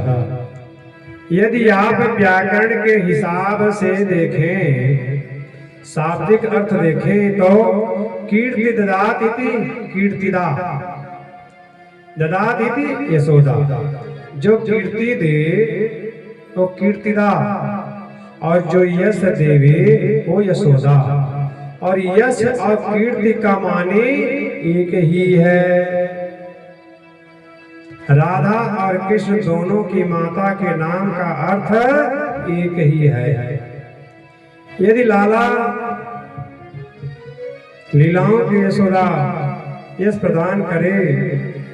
यशोदा। यदि आप व्याकरण के हिसाब से देखें, शाब्दिक अर्थ देखें तो कीर्ति ददात इति कीर्तिदा, ददात इति यशोदा, जो कीर्ति दे तो कीर्तिदा, और जो यश देवे वो यशोदा। और यश और कीर्ति का माने एक ही है। राधा और कृष्ण दोनों की माता के नाम का अर्थ एक ही है। यदि लाला लीलाओं की यशोदा यश प्रदान करे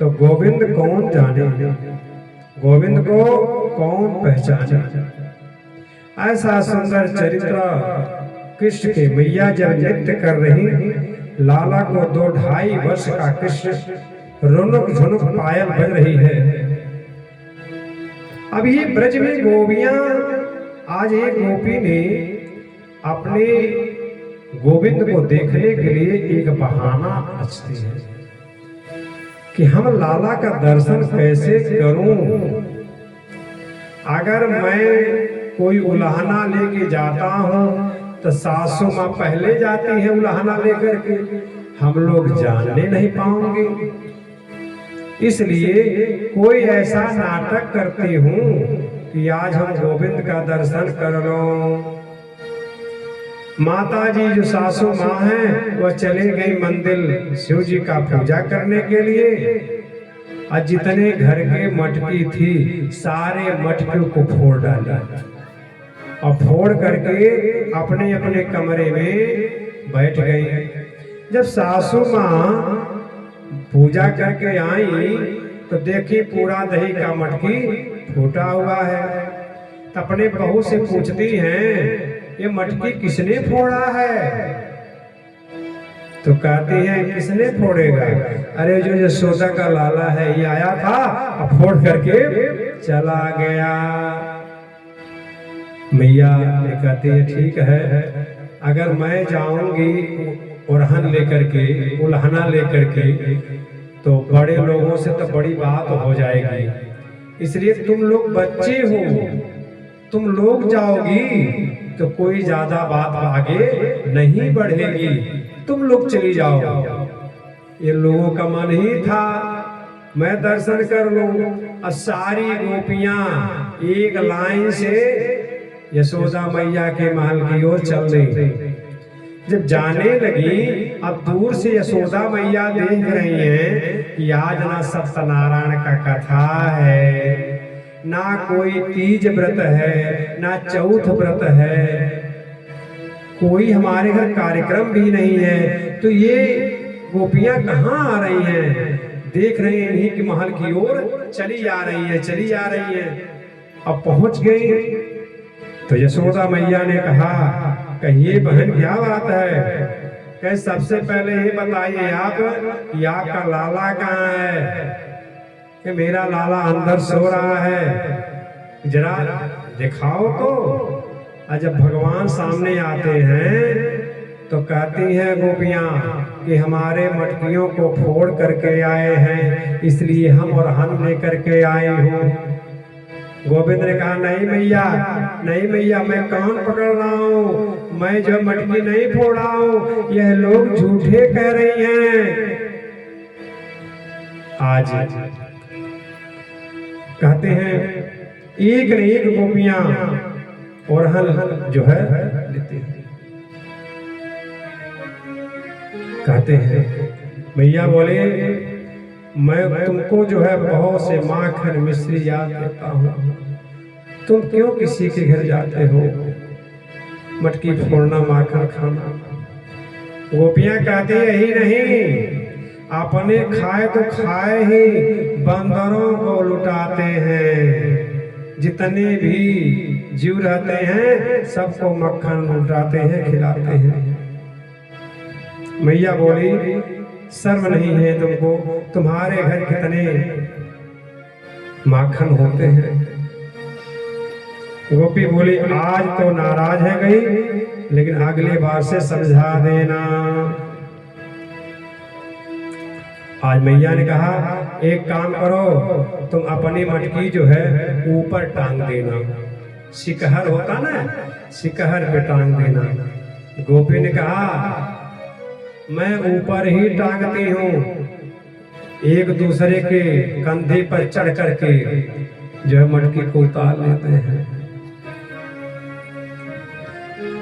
तो गोविंद कौन जाने, गोविंद को कौन पहचाने। ऐसा सुंदर चरित्र कृष्ण के मैया जब नृत्य कर रही, लाला को 2-2.5 वर्ष का कृष्ण रुनुक झुनुक पायल बज रही है। अभी ब्रज में गोपियां, आज एक गोपी ने अपने गोविंद को देखने के लिए एक बहाना रचती है कि हम लाला का दर्शन कैसे करूं। अगर मैं कोई उलाहना लेके जाता हूं तो सासू माँ पहले जाती है उलाहना लेकर के, हम लोग जानने नहीं पाएंगे। इसलिए कोई ऐसा नाटक करती हूँ कि आज हम गोविंद का दर्शन कर लो। माता जी जो सासू माँ हैं वह चले गई मंदिर शिव जी का पूजा करने के लिए, और जितने घर के मटकी थी सारे मटकियों को फोड़ डाला, और फोड़ करके अपने अपने कमरे में बैठ गई। जब सासू माँ पूजा करके आई तो देखी पूरा दही का मटकी फूटा हुआ है। तो अपने बहू से पूछती हैं, ये मटकी किसने फोड़ा है? तो कहती है किसने फोड़ेगा, अरे जो यशोदा का लाला है ये आया था और फोड़ करके चला गया। मैया ने कहती है ठीक है, अगर मैं जाऊंगी उल्हन लेकर के, उल्हना लेकर के, तो बड़े लोगों से तो बड़ी बात हो जाएगी। इसलिए तुम लोग बच्चे हो, तुम लोग जाओगी तो कोई ज्यादा बात आगे नहीं बढ़ेगी, तुम लोग चली जाओ। ये लोगों का मन ही था मैं दर्शन कर लूं। और सारी गोपियां एक लाइन से यशोदा मैया के महल की ओर चल रही। जब जाने लगी, अब दूर से यशोदा मैया देख रही हैं कि आज ना सत्यनारायण का कथा है, ना कोई तीज व्रत है, ना चौथ व्रत है, कोई हमारे घर कार्यक्रम भी नहीं है। तो ये गोपियां कहाँ आ रही हैं? देख रहे हैं इन्हीं के महल की ओर चली आ रही है, चली आ रही है। अब पहुंच गई तो यशोदा मैया ने कहा, कहिए बहन क्या बात है? कहे सबसे पहले ये बताइए आप कि आपका लाला कहाँ है? कि मेरा लाला अंदर सो रहा है, जरा दिखाओ तो। और जब भगवान सामने आते हैं तो कहती हैं गोपियां कि हमारे मटकियों को फोड़ करके आए हैं, इसलिए हम और हम लेकर के आए हूँ। गोविंद ने कहा नहीं मैया, नहीं मैया, मैं कान पकड़ रहा हूँ, मैं जो मटकी नहीं फोड़ा हूँ, यह लोग झूठे कह रही हैं। आज कहते हैं एक न एक गोपियां और हल जो है लेते हैं। कहते हैं मैया बोले, मैं तुमको जो है बहुत से माखन मिश्री याद देता हूँ, तुम क्यों किसी के घर जाते हो मटकी फोड़ना माखन खाना? गोपियां कहती यही नहीं, अपने खाए तो खाए ही बंदरों को लुटाते हैं। जितने भी जीव रहते हैं सबको मक्खन लुटाते हैं, खिलाते हैं। मैया बोली शर्म नहीं है तुमको? तुम्हारे घर कितने माखन होते हैं? गोपी बोली आज तो नाराज है गई, लेकिन अगली बार से समझा देना। आज मैया ने कहा एक काम करो, तुम अपनी मटकी जो है ऊपर टांग देना, शिकहर होता ना, शिकहर पे टांग देना। गोपी ने कहा मैं ऊपर ही टांगती हूँ, एक दूसरे के कंधे पर चढ़ करके जो है मटकी को उतार लेते हैं।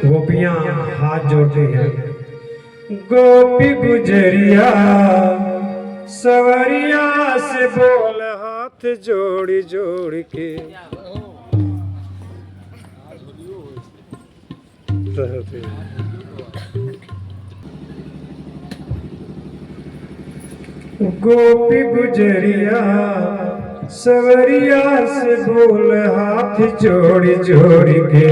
गोपियां हाथ जोड़ती हैं, गोपी गुजरिया सवरिया से बोल हाथ जोड़ी जोड़ के। गोपी गुजरिया सवरिया से बोल हाथ जोड़ी जोड़ के,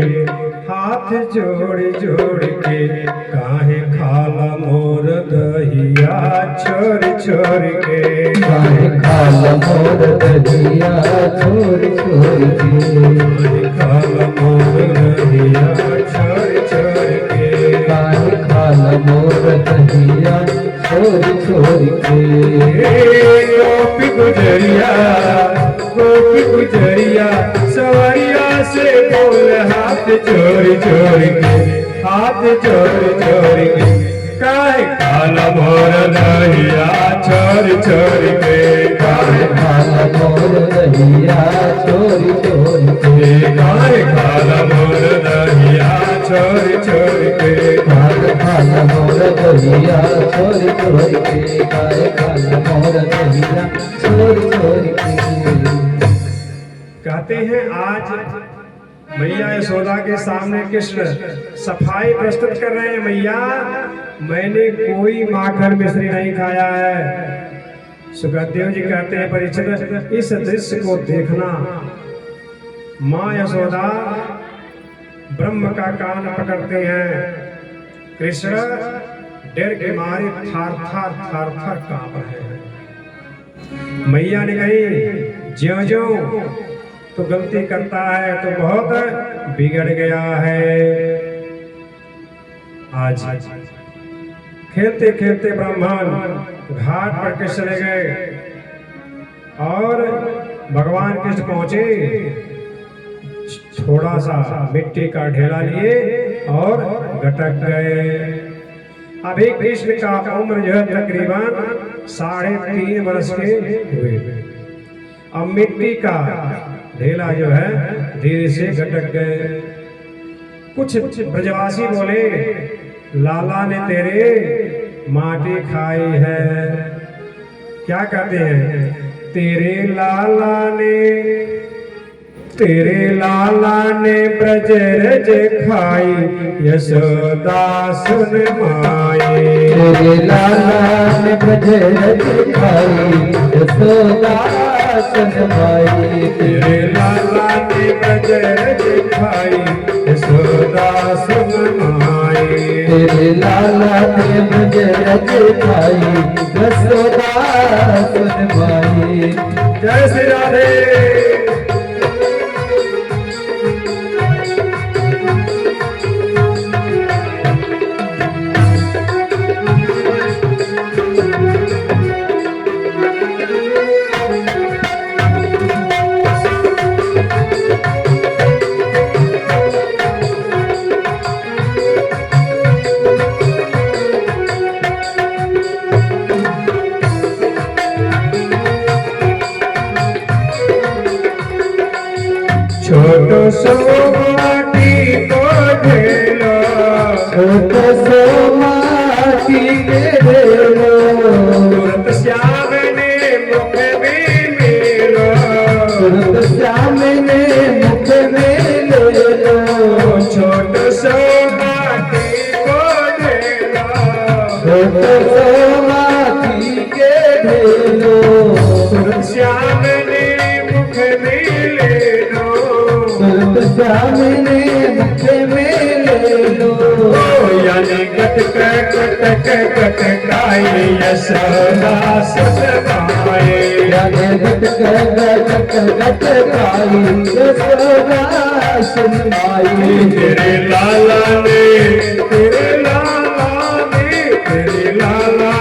हाथ जोड़ी जोड़ के, काहे खाला मोर दहिया छोड़ छोड़ के, काहे खाला मोर दहिया छोड़ छोड़ के, काहे खाला मोर दहिया छोड़ छोड़ के, काहे खाला मोर दहिया छोड़ छोड़ के। गोपी गुजरिया, गोपी गुजरिया सवरिया से बोल हाथ जोड़ जोड़ के, हाथ जोड़ जोड़ के, काहे खाला मोर दहिया छोड़ छोड़ के, काहे खाला मोर दहिया छोड़ छोड़ के, काहे खाला मोर दहिया छोड़ छोड़ के, काहे खाला मोर दहिया छोड़ छोड़ के, काहे खाला मोर दहिया छोड़ छोड़ के। कहते हैं आज मैया यशोदा के सामने कृष्ण सफाई प्रस्तुत कर रहे हैं, मैया मैंने कोई माखन मिश्री नहीं खाया है। सुखदेव जी कहते हैं परीक्षित इस दृश्य को देखना, माँ यशोदा ब्रह्म का कान पकड़ते हैं, कृष्ण डर के मारे थार थार कांप रहे हैं। मैया ने कही ज्यों ज्यों तो गलती करता है तो बहुत बिगड़ गया है। आज खेलते खेलते ब्राह्मण घाट पर के चले गए और भगवान कृष्ण पहुंचे, थोड़ा सा मिट्टी का ढेला लिए और गटक गए। अभी कृष्ण का उम्र जो है तकरीबन 3.5 वर्ष के हुए। अब मिट्टी का ढेला जो है धीरे से गटक गए। कुछ ब्रजवासी बोले लाला ने तेरे माटी खाई है। क्या कहते हैं? तेरे लाला ने ब्रज रज खाई, यशोदा सुन माई। तेरे लाला ने ब्रज रज खाई, यशोदा सुन माई। तेरे लाला ने ब्रज रज खाई, यशोदा सुन माई। तेरे लाला ने ब्रज रज खाई, यशोदा सुन माई। जय श्री राधे। छोटो सो माटी को ढेलो, छोटो सो माटी के ढेलो, तुरंत श्याम ने मुख में मेलो। तुरंत श्याम ने मुख में ले लो। छोटो सो माटी को ढेलो, छोटो सो माटी के ढेलो, तुरंत श्याम ने मुख में ले लो। तुरंत श्याम ने मुख में ले लो। यानी गटकाई यशोदा सुन माई। यानी गटकाई यशोदा सुन माई। तेरे लाला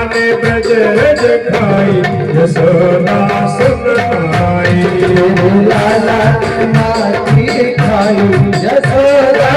ने ब्रज रज खाई यशोदा सुन आई। लाला ने माटी खाई यशोदा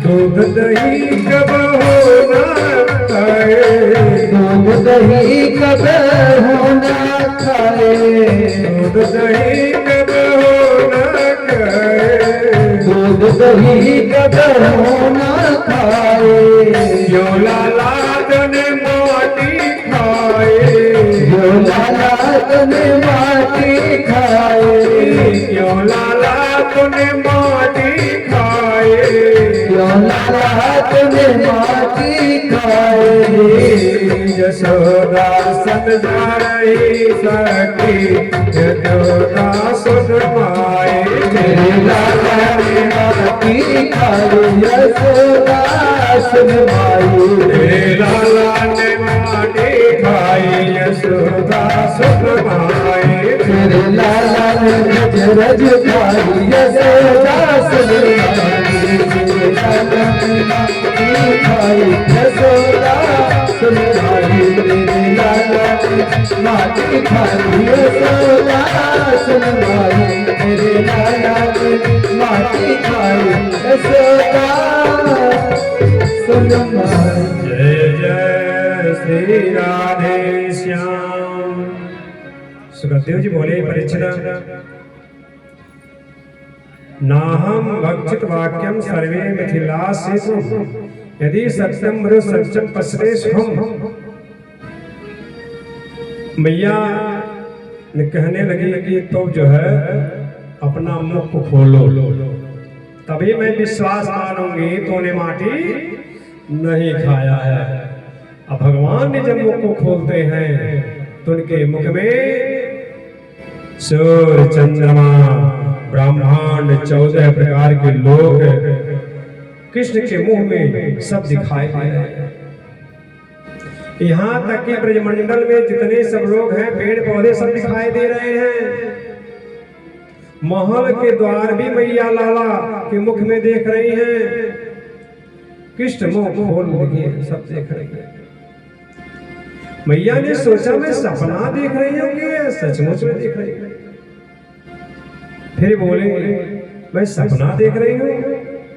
दूध दही कब होना खाए, दूध दही कब होना खाए, दूध दही कब होना खाए, दूध दही कब होना खाए। यो लाला तने माटी खाए, यो लाला तने माटी खाए, यो लाला तने माटी खाए, यो लाला तने माटी खाए। यशोदा सन रही सखी यशोदा सुन पाए। तेरे लाला ने माटी खाई यशोदा सुन माई। तेरे लाला ने माटी खाई यशोदा सुन पाए। तेरे लाला ने रज खाई यशोदा सुन माई। तेरे लाला ने माटी खाई यशोदा सुन माई। तेरे लाला ने माटी खाई यशोदा सुन माई। तेरे लाला ने माटी खाई यशोदा सुन माई। जय जय श्री राधे श्याम। सुखदेव जी बोले परीक्षित, नाहम भक्षित वाक्यम सर्वे मिथिलासितु यदि सत्यम मृत सत्यम पश्रेश हम। मैया ने कहने लगी कि तो जो है अपना मुख खोलो, तभी मैं विश्वास मानूंगी तूने माटी नहीं खाया है। अब भगवान ने जब मुख को खोलते हैं तो उनके मुख में सूर्य चंद्रमा ब्रह्मांड 14 प्रकार के लोग कृष्ण के मुंह में सब दिखाई दे रहे हैं। यहाँ तक कि ब्रजमंडल में जितने सब लोग हैं पेड़ पौधे सब दिखाई दे रहे हैं। महल के द्वार भी मैया लाला के मुख में देख रही हैं। कृष्ण मुंह खोल लगे सब देख रही हैं। मैया ने सोचा मैं सपना देख रही हूँ कि सचमुच में देख रही हूँ। फिर बोले मैं सपना देख रही हूँ,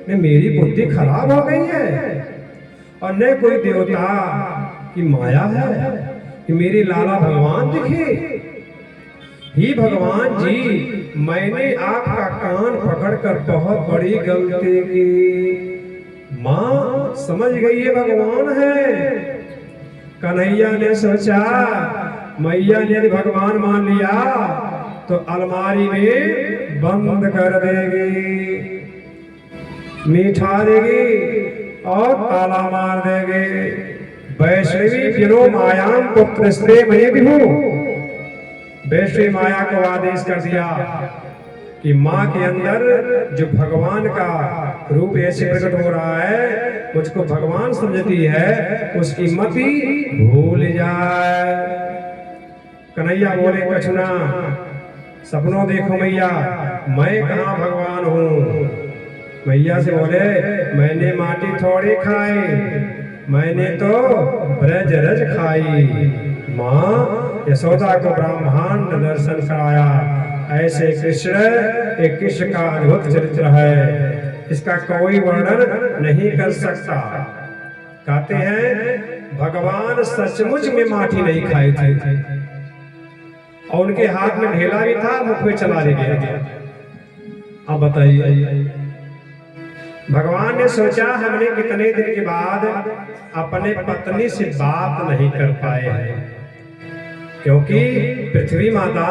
न मेरी बुद्धि खराब हो गई है और न कोई देवता की माया है कि मेरे लाला भगवान दिखे। ही भगवान जी, मैंने आपका कान पकड़कर बहुत बड़ी गलती की। माँ समझ गई है भगवान है। कन्हैया ने सोचा मैया ने यदि भगवान मान लिया तो अलमारी में बंद कर देगी, मीठा देगी और ताला मार देगी। वैष्णवी विनो मायाम पुत्र स्त्रे मैं भी हूँ। वैष्णवी माया को आदेश कर दिया कि माँ के अंदर जो भगवान का रूप ऐसे प्रकट हो रहा है, मुझको भगवान समझती है, उसकी मति भूल जाए। कन्हैया बोले कछुना सपनों देखो मैया, मैं कहाँ भगवान हूँ। मैया से बोले मैंने माटी थोड़ी खाई, मैंने तो ब्रज रज खाई। माँ यशोदा को ब्रह्मांड दर्शन कराया। ऐसे कृष्ण एक कृष्ण का अद्भुत चरित्र है, इसका कोई वर्णन नहीं कर सकता। कहते हैं भगवान सचमुच में माटी नहीं खाए थे और उनके हाथ में ढेला भी था, मुख में चला ले गया। अब बताइए भगवान ने सोचा हमने कितने दिन के बाद अपने पत्नी से बात नहीं कर पाए हैं, क्योंकि पृथ्वी माता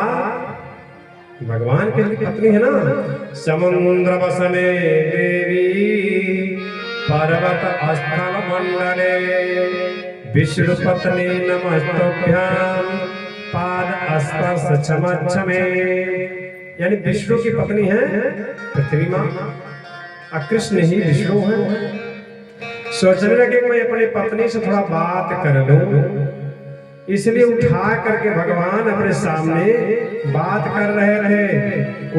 भगवान की पत्नी है ना। समुद्र वसने देवी पर्वत स्थल मंडले विष्णु पत्नी नमस्तुभ्याम पाद स्पर्श क्षमे। यानी विष्णु की पत्नी है पृथ्वी माँ, कृष्ण ही विष्णु है। सोचने लगे मैं अपनी पत्नी से थोड़ा बात कर लूं, इसलिए उठा करके भगवान अपने सामने बात कर रहे।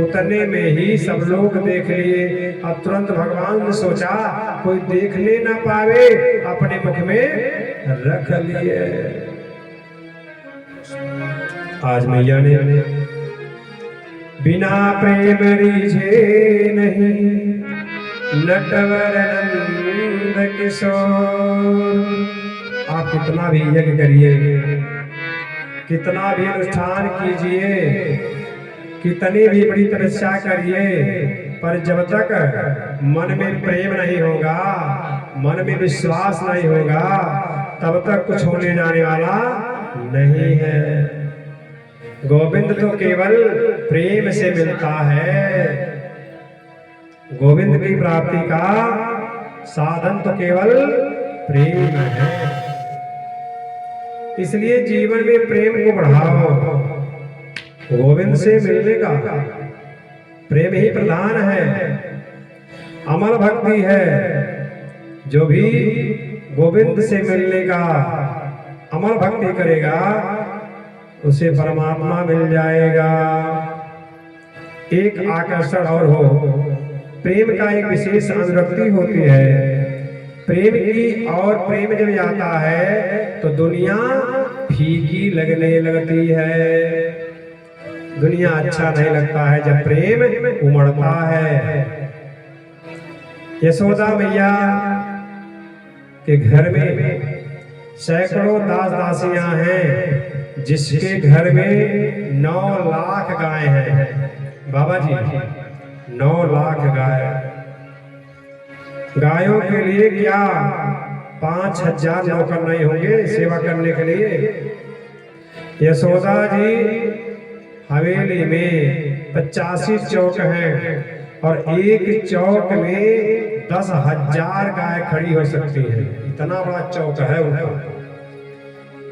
उतने में ही सब लोग देख लिए और तुरंत भगवान ने सोचा कोई देखने ना पावे, अपने मुख में रख लिए। आज मैया ने बिना प्रेम रीझे नहीं नटवर नंद किशोर। आप कितना भी यज्ञ करिए, कितना भी अनुष्ठान कीजिए, कितनी भी बड़ी तपस्या करिए, पर जब तक मन में प्रेम नहीं होगा, मन में विश्वास नहीं होगा, तब तक कुछ होने जाने वाला नहीं है। गोविंद तो केवल प्रेम से मिलता है। गोविंद की प्राप्ति का साधन तो केवल प्रेम है। इसलिए जीवन में प्रेम को बढ़ाओ। गोविंद से मिलने का प्रेम ही प्रधान है, अमर भक्ति है। जो भी गोविंद से मिलने का अमर भक्ति करेगा उसे परमात्मा मिल जाएगा। एक आकर्षण और हो, प्रेम का एक विशेष अनुरक्ति होती है। प्रेम की और प्रेम जब आता है तो दुनिया फीकी लगने लगती है। दुनिया अच्छा नहीं लगता है जब प्रेम उमड़ता है। यशोदा मैया के घर में सैकड़ों दास दासियां हैं, जिसके घर में 9 लाख गाय हैं। बाबा जी 9 लाख गाय। गायों के लिए क्या 5000 नौकर नहीं होंगे सेवा करने के लिए? यशोदा जी हवेली में 85 चौक हैं और एक चौक में 10,000 गाय खड़ी हो सकती है। इतना बड़ा चौक है उनका,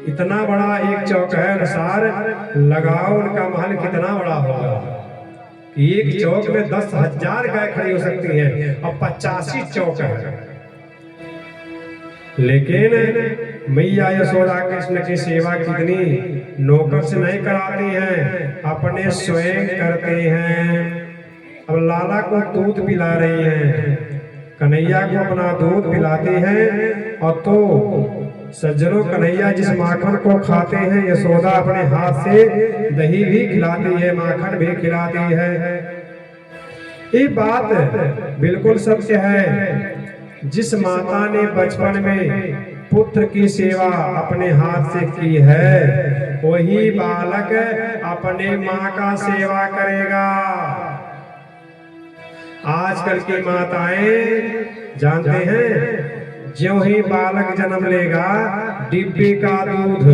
इतना बड़ा एक चौक है। अनुसार लगाओ उनका महल कितना बड़ा होगा। एक चौक में 10,000 गाय खड़ी हो सकती है और 85 चौक है। लेकिन मैया यशोदा कृष्ण की सेवा कितनी नौकर से नहीं कराती हैं, अपने स्वयं करते हैं। अब लाला को दूध पिला रही हैं, कन्हैया को अपना दूध पिलाती हैं। और तो सज्जनों कन्हैया जिस माखन को खाते हैं, यशोदा अपने हाथ से दही भी खिलाती है, माखन भी खिलाती है। ये बात बिल्कुल सत्य है। जिस माता ने बचपन में पुत्र की सेवा अपने हाथ से की है, वही बालक अपने माँ का सेवा करेगा। आजकल की माताएं जानते हैं, ज्यों ही बालक जन्म लेगा डिब्बे का दूध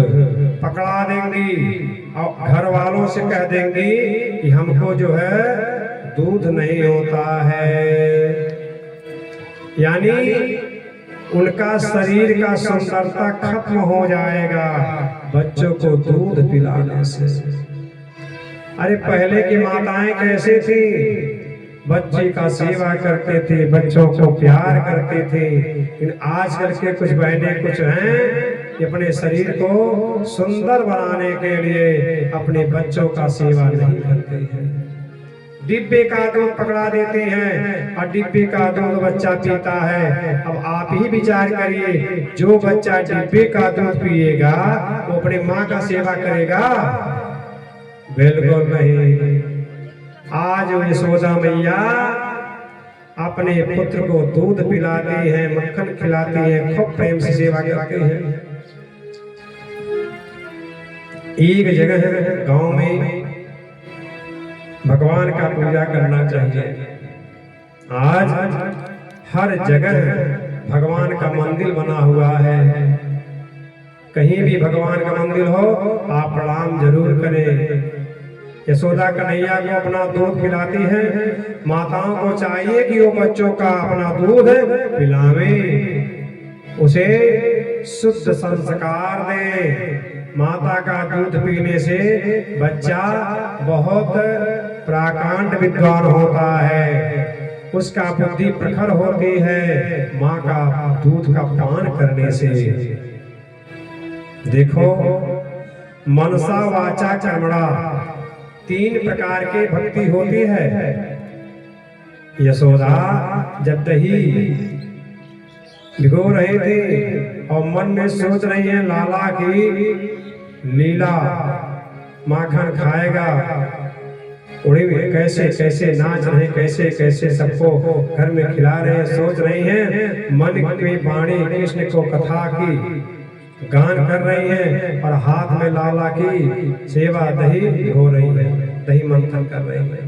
पकड़ा देंगी और घर वालों से कह देंगी कि हमको जो है दूध नहीं होता है। यानी उनका शरीर का सुंदरता खत्म हो जाएगा बच्चों को दूध पिलाने से। अरे पहले की माताएं कैसे थी? बच्चे का सेवा करते थे, बच्चों को प्यार करते थे। लेकिन आजकल के कुछ बहनें कुछ हैं कि अपने शरीर को सुंदर बनाने के लिए अपने बच्चों का सेवा नहीं करते हैं। डिब्बे का दूध पकड़ा देते हैं और डिब्बे का दूध बच्चा पीता है। अब आप ही विचार करिए, जो बच्चा डिब्बे का दूध पिएगा वो अपनी माँ का सेवा करेगा? बिल्कुल नहीं। आज यशोदा मैया अपने पुत्र को दूध पिलाती है, मक्खन खिलाती है, खूब प्रेम से सेवा करती है। एक जगह है गांव में भगवान का पूजा करना चाहिए। आज हर जगह भगवान का मंदिर बना हुआ है। कहीं भी भगवान का मंदिर हो आप प्रणाम जरूर करें। यशोदा कन्हैया को अपना दूध पिलाती है। माताओं को चाहिए कि वो बच्चों का अपना दूध पिलावें, उसे शुद्ध संस्कार दें। माता का दूध पीने से बच्चा बहुत प्राकांड विद्वान होता है, उसका बुद्धि प्रखर होती है माँ का दूध का पान करने से। देखो, मनसा वाचा कर्मणा 3 प्रकार के भक्ति होती है। यशोदा जब दही भिगो रहे थे और मन में सोच रही है लाला की लीला, माखन खाएगा, उड़ी कैसे कैसे नाच रहे, कैसे कैसे सबको घर में खिला रहे हैं, सोच रही हैं। मन की वाणी कृष्ण को कथा की गान कर रही हैं और हाथ में लाला की सेवा दही हो रही है, दही मंथन कर रही है।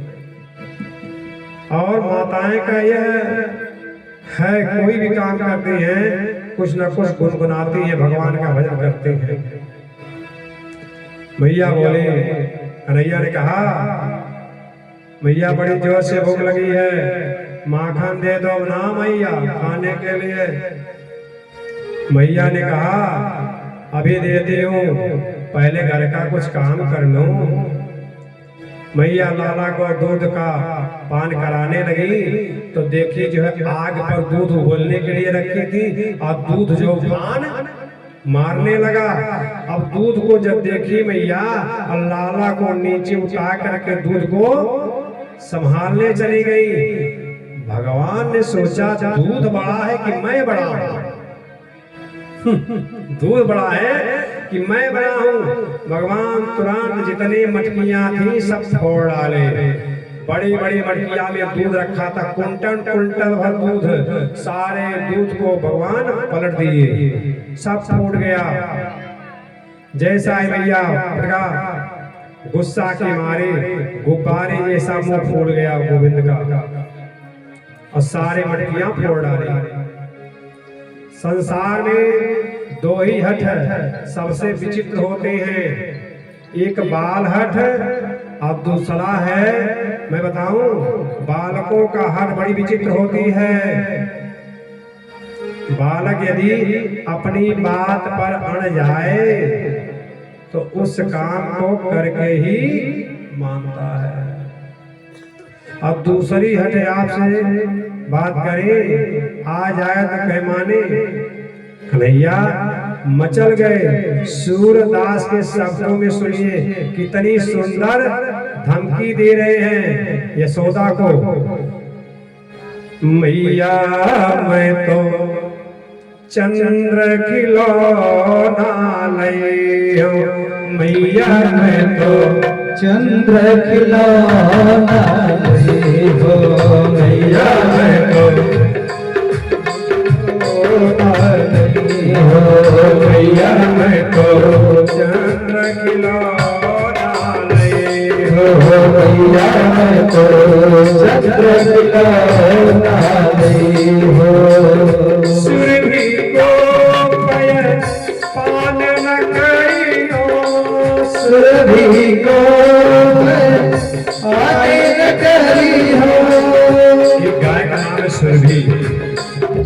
और माताएं का यह है, कोई भी काम करती हैं कुछ न कुछ गुनगुनाती हैं, भगवान का भजन करते हैं। मैया बोले, कन्हैया ने कहा मैया बड़ी जोर से भूख लगी है, माखन दे दो ना मैया खाने के लिए। मैया ने कहा अभी देती हूँ, पहले घर का कुछ काम कर लूं। मैया लाला को दूध का पान कराने लगी तो देखी जो है आग पर दूध उबलने के लिए रखी थी और दूध जो पान मारने लगा। अब दूध को जब देखी मैया और लाला को नीचे उठा करके दूध को संभालने चली गई। भगवान ने सोचा दूध बड़ा है कि मैं बड़ा हूं? दूध बड़ा है कि मैं बड़ा हूँ। भगवान तुरंत जितनी मटकियां थी सब फोड़ डाले। बड़ी बड़ी मटकियां में दूध रखा था, कुंटल कुंटल भर दूध, सारे दूध को भगवान पलट दिए, सब फूट गया। जैसा ही मैया भगा गुस्सा के मारे गुब्बारे जैसा मुंह फूल गया गोविंद का और सारे मटकियां फोड़ डाली। संसार में 2 ही हठ सबसे विचित्र होते हैं, एक बाल हठ और दूसरा है, मैं बताऊं, बालकों का हठ बड़ी विचित्र होती है। बालक यदि अपनी बात पर अड़ जाए तो उस काम को करके ही मानता है। अब दूसरी हट आपसे बात करें, आ जाए तो कह माने। कन्हैया मचल गए। सूरदास के शब्दों में सुनिए कितनी सुंदर धमकी दे रहे हैं यशोदा को। मैया मैं तो चंद्र खिलौना लइयो, मैया मैं तो चंद्र खिलौना लइयो, मैया मैं तो मैया मैं तो चंद्र खिलौना लइयो, मैया मैं तो चंद्र खिलौना लइयो। सुरभि को पान न करियो, सुरभि को पान न करियो। एक गाय का नाम है सुरभि।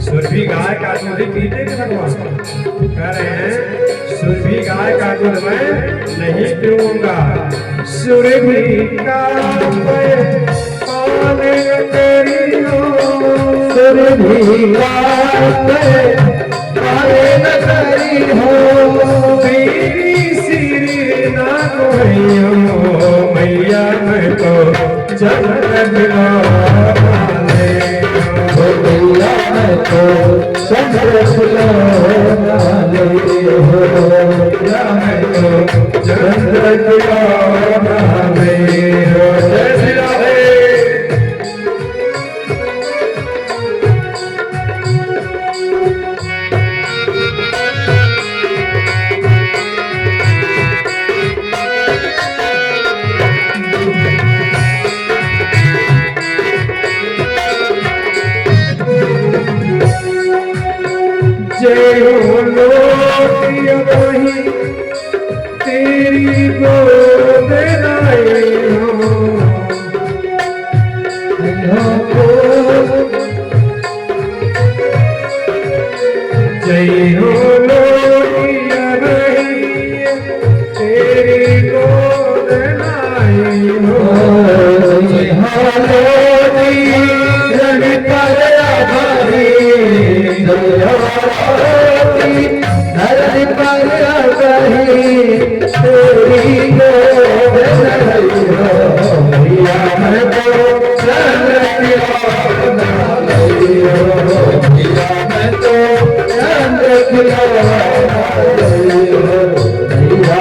सुरभि गाय का दूध पीते थे भगवान, कह रहे हैं सुरभि गाय का दूध मैं नहीं पीऊंगा। सुरभि का पान करियो, सुरभि गाय पान न करियो। मेरी सिर ना कोइयो, मैया मैं तो चंद्र खिलौना लइयो, मैया मैं तो चंद्र खिलौना लइयो, मैया मैं तो चंद्र खिलौना लइयो। जय श्री राधे। हो लोटिया वही तेरी गोद लाई हो जय हो लोटिया वही तेरी गोद लाई हो जय हो लोटी रन पर आभारी जय हो लोटी रन पर आभारी तेरी गोद लाई हो मैया मैं तो चंद्र खिलौना लाई हो मैया मैं तो चंद्र खिलौना लाई हो मैया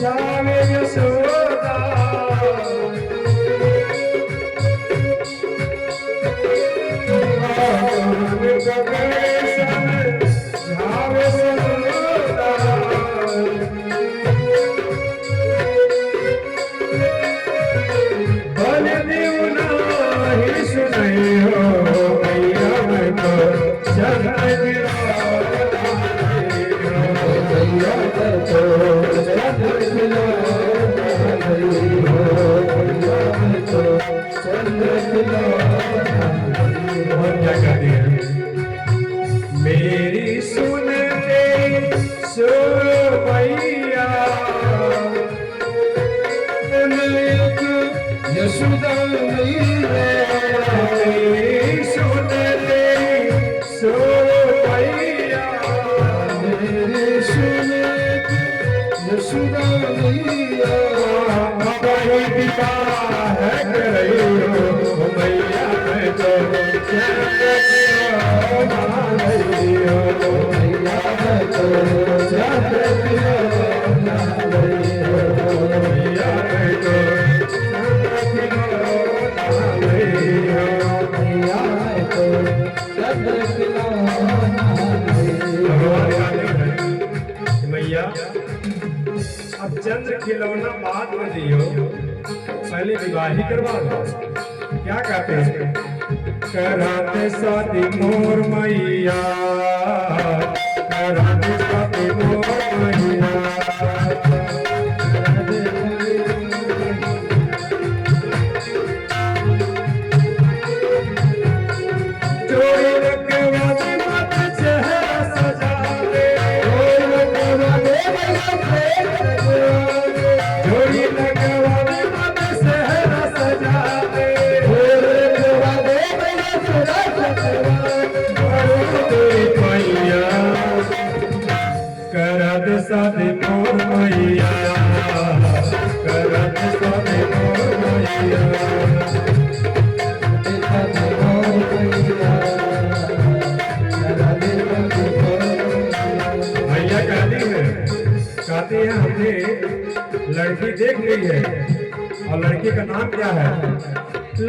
जावे यशोदा जावे यशोदा बलदेव नाही सुनई हो मैया मैं तो जगत मैया मैं तो चंद्र खिलौना लाई हो मैया मैं तो चंद्र खिलौना और क्या कहते हैं मेरी सुन ले सो मैया एक यशोदा मैया मेरी सुन ले सो मैया मेरे सुने यशोदा मैया वही पिता है कर रही हो मैया मैं तो रही हो मैया मैं तो चंद्र खिलौना लाई हो मैया मैं तो रही हो मैया मैं तो चंद्र खिलौना लाई हो भगवान कहते हैं कि मैया अब चंद्र खिलौना बाद में दियो पहले विवाह ही करवा दो क्या कहते हैं कराते शादी मोर मैया कराते शादी मोर मैया जोड़ी रखवाली मत चेहरा सजा दे जोड़ी रखवाली मत चेहरा सजा दे मैया करद शादी मोर मैया करद शादी मोर मैया भैया कहती है हमने लड़की देख ली है और लड़की का नाम क्या है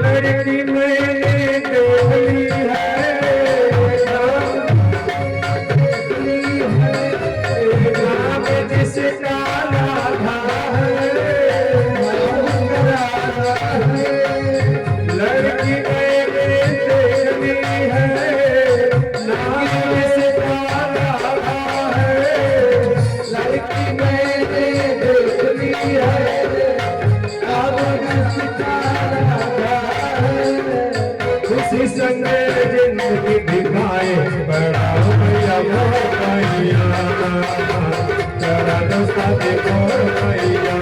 लड़की मैंने देख ली है नाम जिसका राधा है लड़की मैंने देख ली है नाम जिसका राधा है लड़की मैंने देख ली है अब किसका राधा है खुशी संग जिंदगी दिखाए बड़ा भैया मोर भैया करा दो शादी मोर भैया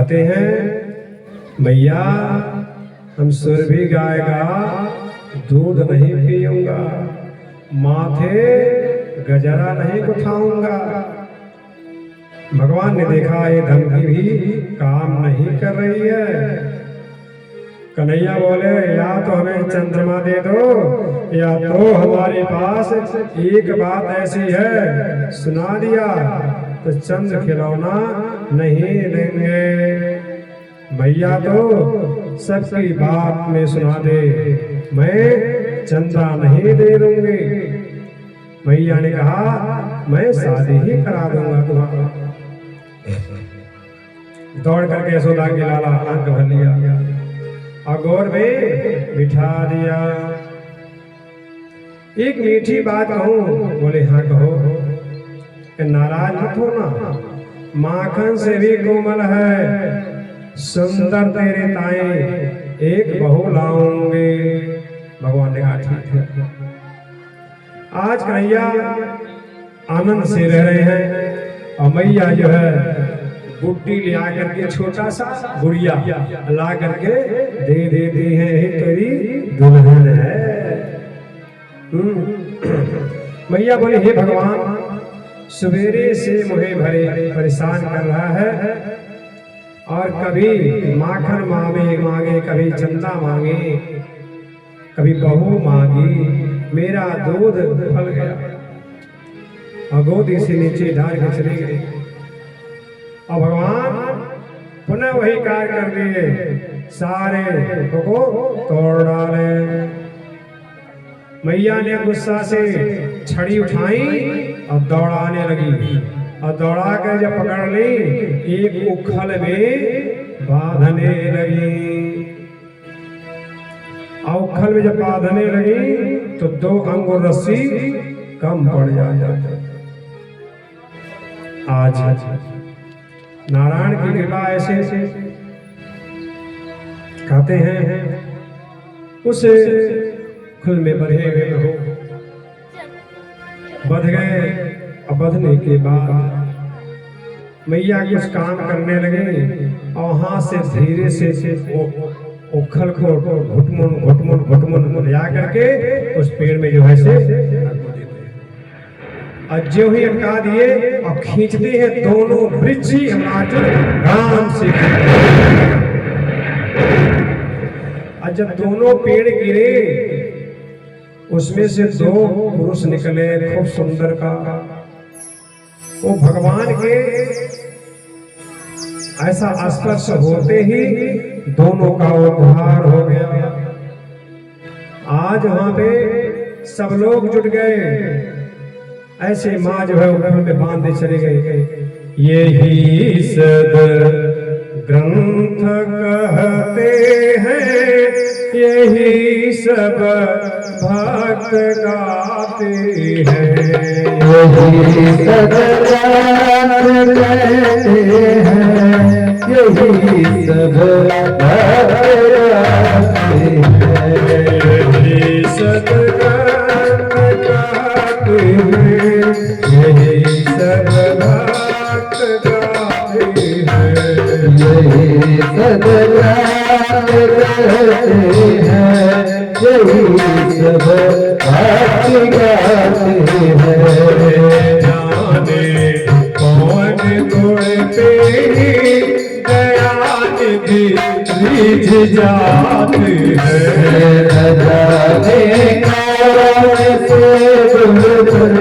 कहते हैं मैया हम सुर भी गाएगा दूध नहीं पीऊंगा, माथे गजरा नहीं गुथाऊंगा। भगवान ने देखा ये धमकी भी काम नहीं कर रही है। कन्हैया बोले या तो हमें चंद्रमा दे दो या तो हमारे पास एक बात ऐसी है, सुना दिया तो चंद्र खिलौना नहीं देंगे। मैया तो सबकी बात में सुना दे, मैं चंदा नहीं दे दूंगी। मैया ने कहा मैं शादी ही करा दूंगा तुम्हारा। दौड़ करके यशोदा के लाला अंक भर लिया और गौर में बिठा दिया। एक मीठी बात कहूं? बोले हाँ कहो। कि नाराज मत होना, माखन से भी कोमल है, सुंदर तेरे ताए एक बहू लाऊंगे। भगवान ने कहा ठीक है। आज कन्हैया आनंद से रह रहे हैं और मैया जो है बुट्टी ले आकर के छोटा सा गुड़िया ला करके दे देती है, तेरी दुल्हन है। मैया बोले हे भगवान, सवेरे से मुझे भरे परेशान कर रहा है और कभी माखन मांगे, कभी चंदा मांगे, कभी बहू मांगी, मेरा दूध फल गया और गोदी से नीचे डाल के चली गई। और भगवान पुनः वही कार्य कर दिए, सारे को तोड़ डाले। मैया ने गुस्सा से छड़ी उठाई और दौड़ाने लगी और दौड़ा कर जब पकड़ ली एक उखल में बांधने लगी। और उखल में जब बांधने लगी तो 2 अंगुर रस्सी कम पड़ जाता। आज नारायण की कृपा ऐसे कहते हैं उस खुल में बधे हुए हो, बध गए और बधने के बाद मैया कुछ काम करने लगे और हाथ से धीरे से उखल को घुटमुन जा करके उस पेड़ में जो है से और जो ही अटका दिए और खींचते हैं दोनों वृक्ष हिमाचल राम से। और जब दोनों पेड़ गिरे उसमें से 2 पुरुष निकले खूब सुंदर का। वो भगवान के ऐसा स्पर्श होते ही दोनों का उद्धार हो गया। आज वहां पे सब लोग जुट गए, ऐसे माँ जो है उखल में बांधे चले गए। यही सद ग्रंथ कहते हैं, यही सब भक्त गाते हैं। यही सद ग्रंथ कहते हैं, यही सब भक्त गाते हैं। यही सद ग्रंथ कहते हैं, यही सब भक्त गाते हैं। यही सद ग्रंथ कहते हैं, यही सब भक्त गाते हैं। जाने कौन गुण तेरी दया निधि रिझ जाती है। जाने कौन से गुण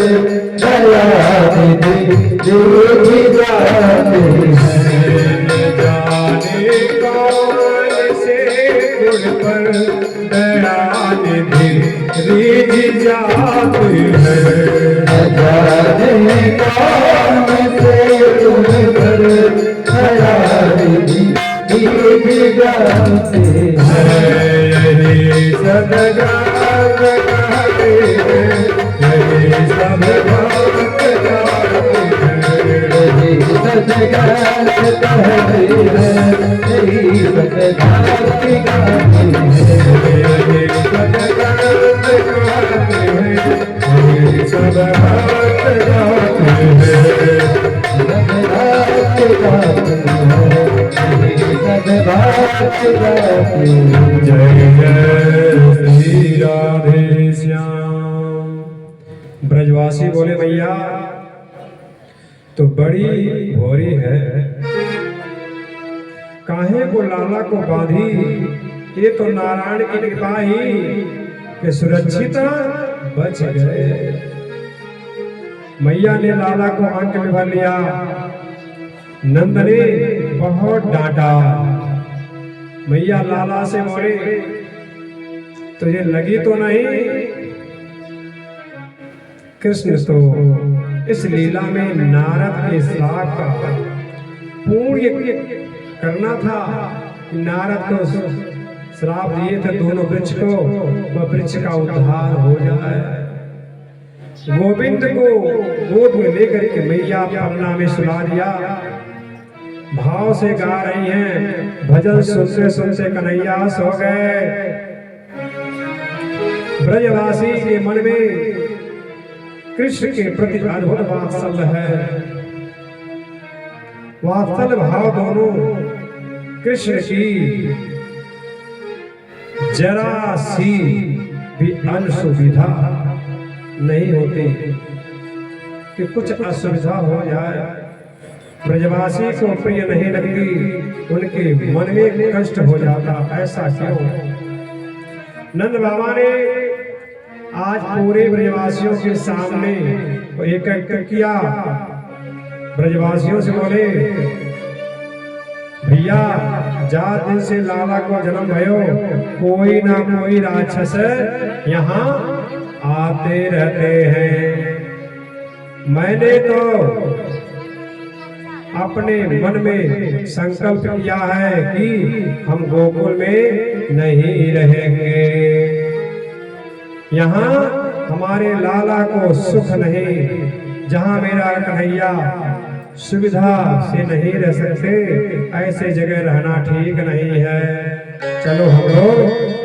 दया निधि रिझ जाती है। जाने कौन से गुण पर दया निधि रिझ जाती है। जाने कौन से गुण पर दया निधि रिझ जाती है। यही सदगत कहते हैं, यही सब भक्त गाते हैं। यही सदगत कहते हैं, यही सदगत गाते हैं। यही सदगत कहते हैं, यही सब भक्त गाते हैं। सदगत गाते हैं, भाग्य राधे। जय जय श्री राधे श्याम। ब्रजवासी बोले भैया तो बड़ी भोरी है, काहे को लाला को बांधी, ये तो नारायण की कृपा ही कि सुरक्षित बच गए। मैया ने लाला को आंख में भर लिया, नंद ने बहुत डांटा। मैया लाला से बोले तुझे लगी तो नहीं? कृष्ण तो इस लीला में नारद के श्राप का पूर्ण करना था। नारद को श्राप दिए थे दोनों वृक्ष को, वह वृक्ष का उद्धार हो जाए। गोविंद को गोद में लेकर के मैया पन्ना में सुला दिया। भाव से गा रही हैं, भजन सुनते सुनते कन्हैया सो गए। ब्रजवासी के मन में कृष्ण के प्रति अद्भुत वात्सल्य है। वात्सल्य भाव दोनों कृष्ण की जरा सी भी असुविधा नहीं होती कि कुछ असुविधा हो जाए। ब्रजवासी को प्रिय नहीं लगती, उनके मन में कष्ट हो जाता। ऐसा क्यों? नंद बाबा ने आज पूरे ब्रजवासियों के सामने एक किया। ब्रजवासियों से बोले भैया जात दिन से लाला को जन्म भयो, कोई ना कोई राक्षस यहाँ आते रहते हैं। मैंने तो अपने मन में संकल्प किया है कि हम गोकुल में नहीं रहेंगे। यहाँ हमारे लाला को सुख नहीं, जहाँ मेरा कन्हैया सुविधा से नहीं रह सकते, ऐसे जगह रहना ठीक नहीं है। चलो हम लोग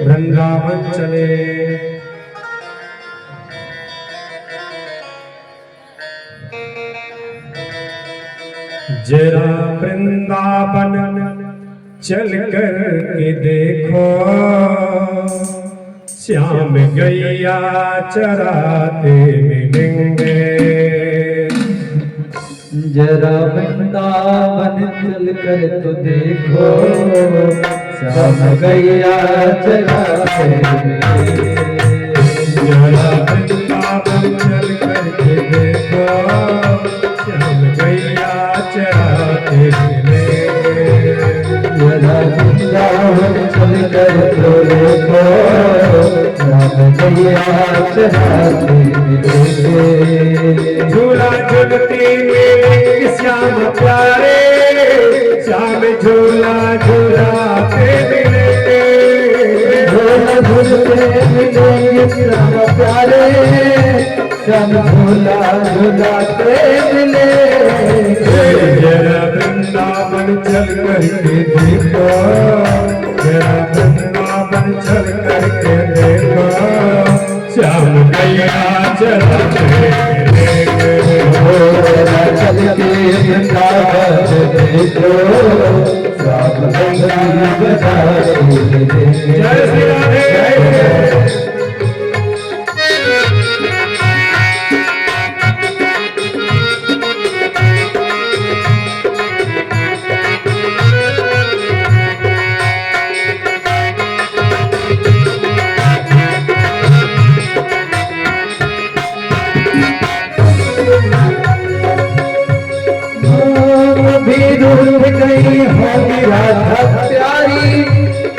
वृंदावन चले। जरा वृंदावन चल कर के देखो, श्याम गैया चराते मिलेंगे। जरा वृंदावन चल कर तो देखो, श्याम गैया चराते मिलेंगे। जरा वृंदावन चल कर के देखो, श्याम गैया चराते मिलेंगे। जरा वृंदावन चल कर तो देखो, श्याम गैया चराते मिलेंगे। झूला झूलती मेरे श्याम प्यारे, श्याम झूला झूलाते मिलेंगे। झूला झूलते मिलेंगे श्याम प्यारे, श्याम झूला झूलाते मिलेंगे। जरा वृंदावन चल कर के देखो, जरा वृंदावन चल कर के देखो, श्याम गैया चराते मिलेंगे। चल के वृंदावन देखो, श्याम गैया चराते मिलेंगे। जय श्री राधे। गई होगी राधा प्यारी,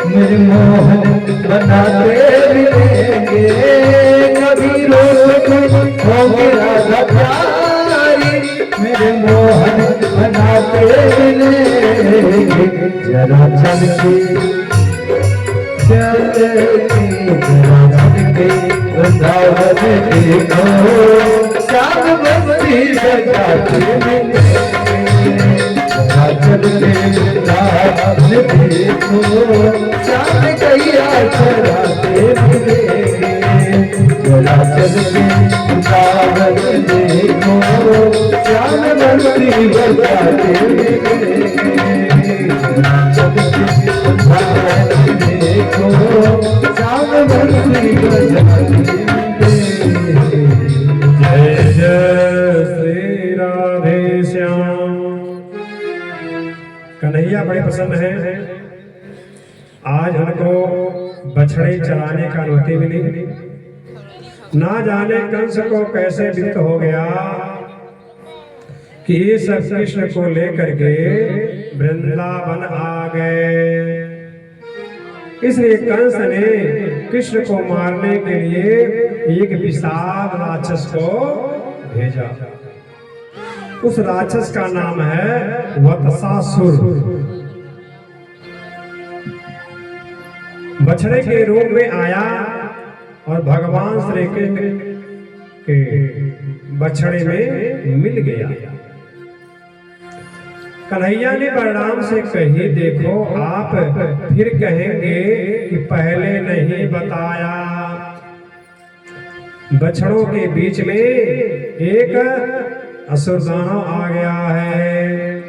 मेरे मोहन बनाते मिलेंगे। कभी रोज होगी राधा प्यारी, मेरे मोहन बनाते मिलेंगे। जरा चल के जरा चल के वृंदावन देखो, श्याम बस्ती सजाते मिलेंगे। चल के वृंदावन देखो, श्याम गैया चराते मिलेंगे। जरा चल के वृंदावन देखो, श्याम बस्ती बजाते मिलेंगे। चल के आज उनको बछड़े चराने का अनुमति मिली। ना जाने कंस को कैसे विदित हो गया कि ये सब कृष्ण को लेकर के वृंदावन आ गए। इसलिए कंस ने कृष्ण को मारने के लिए एक विशाल राक्षस को भेजा। उस राक्षस का नाम है वत्सासुर। बछड़े के रूप में आया और भगवान श्री कृष्ण के बछड़े में मिल गया। कन्हैया ने बलराम से कही, देखो आप फिर कहेंगे कि पहले नहीं बताया। बछड़ों के बीच में एक असुर दानव आ गया है।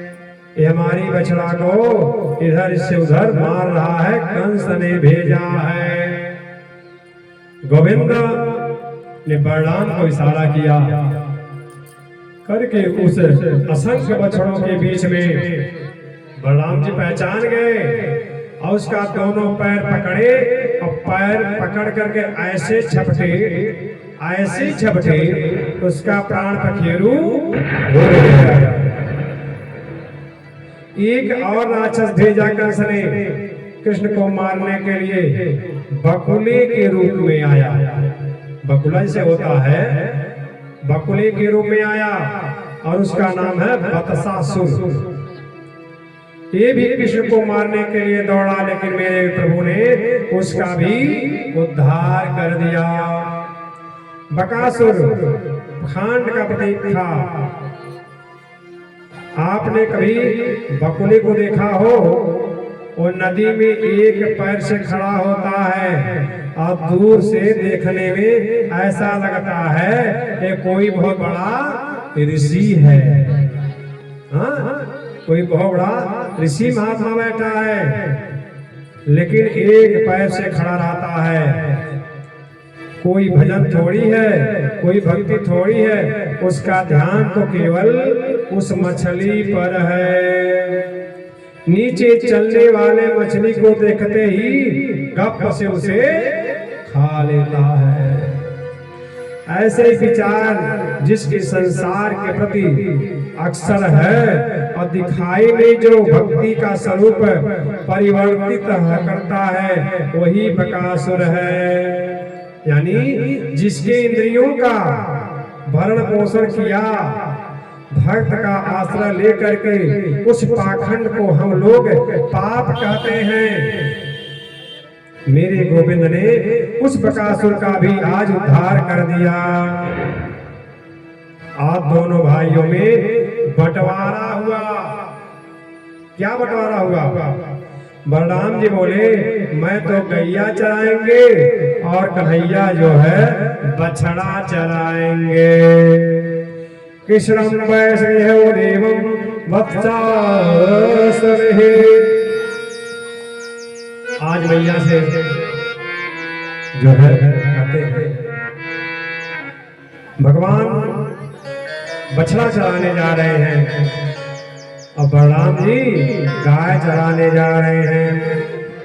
ये हमारी बछड़ा को इधर से उधर मार रहा है, कंस ने भेजा है। गोविंद ने बलराम को इशारा किया करके उस असंख्य बछड़ों के बीच में बलराम जी पहचान गए और उसका दोनों पैर पकड़े और पैर पकड़ करके ऐसे झपटे उसका प्राण पखेरु हो गया। एक और राक्षस भेजा कंस ने कृष्ण को मारने के लिए, बकुले के रूप में आया। बकुला से होता है, बकुले के रूप में आया और उसका नाम है वत्सासुर। ये भी कृष्ण को मारने के लिए दौड़ा, लेकिन मेरे प्रभु ने उसका भी उद्धार कर दिया। बकासुर खांड का प्रतीक था। आपने कभी बकुले को देखा हो? वो नदी में एक पैर से खड़ा होता है और दूर से देखने में ऐसा लगता है कि कोई बहुत बड़ा ऋषि है। हाँ, कोई बहुत बड़ा ऋषि महात्मा बैठा है, लेकिन एक पैर से खड़ा रहता है। कोई भजन थोड़ी है, कोई भक्ति थोड़ी है, उसका ध्यान तो केवल उस मछली पर है। नीचे चलने वाले मछली को देखते ही गप से उसे खा लेता है। ऐसे विचार जिसके संसार के प्रति अक्सर है और दिखाई में जो भक्ति का स्वरूप परिवर्तित करता है, वही बकासुर है। यानी जिसके इंद्रियों का भरण पोषण किया, भक्त का आश्रय लेकर के उस पाखंड को हम लोग पाप कहते हैं। मेरे गोविंद ने उस बकासुर का भी आज उद्धार कर दिया। आप दोनों भाइयों में बंटवारा हुआ। क्या बंटवारा हुआ? बलराम जी बोले, मैं तो गैया चराएंगे और कन्हैया जो है बछड़ा चराएंगे। कृष्णं वैष्णव देवं वत्सासुरः। आज मैया से जो है कहते हैं, भगवान बछड़ा चराने जा रहे हैं और बलराम जी गाय चराने जा रहे हैं।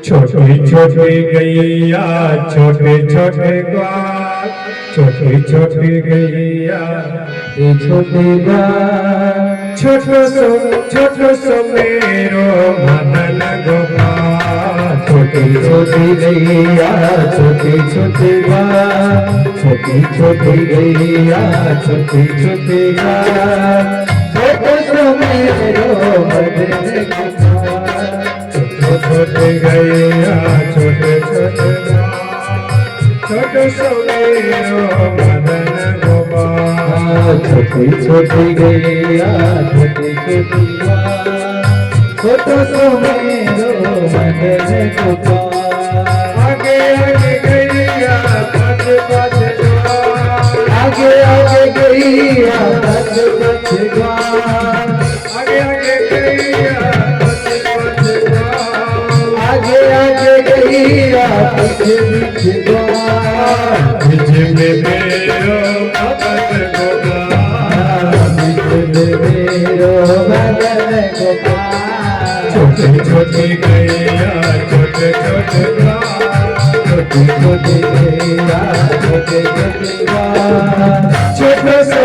छोटी छोटी गैया, छोटे छोटे ग्वाल, छोटी छोटी गैया, छोटे गाय, छोटो सो मेरो मदन गोपाल। छोटी छोटी गैया, छोटी छोटी गाय, छोटी छोटी गैया, छोटी छोटी गाय, छोटे सो मेरो मदन गोपाल। छोटे गैया, छोटे छोटे छोटे सो मेरो मदन गोपाल। छोटी छोटी गैया, छोटी छोटी गाय, छोटे सो मेरो मदन गोपाल। आगे आगे गैया, पाछे पाछे ग्वाल। आगे आगे गैया, पाछे पाछे ग्वाल। आगे आगे गैया, पाछे पाछे ग्वाल। आगे आगे गैया, पीछे पीछे ग्वाल। पीछे में मेरो मदन गोपाल। पीछे में मेरो मदन गोपाल। छोटी छोटी गैया, छोटे छोटे बाल, छोटी छोटी गैया छोटे छोटे बाल, छोटे सो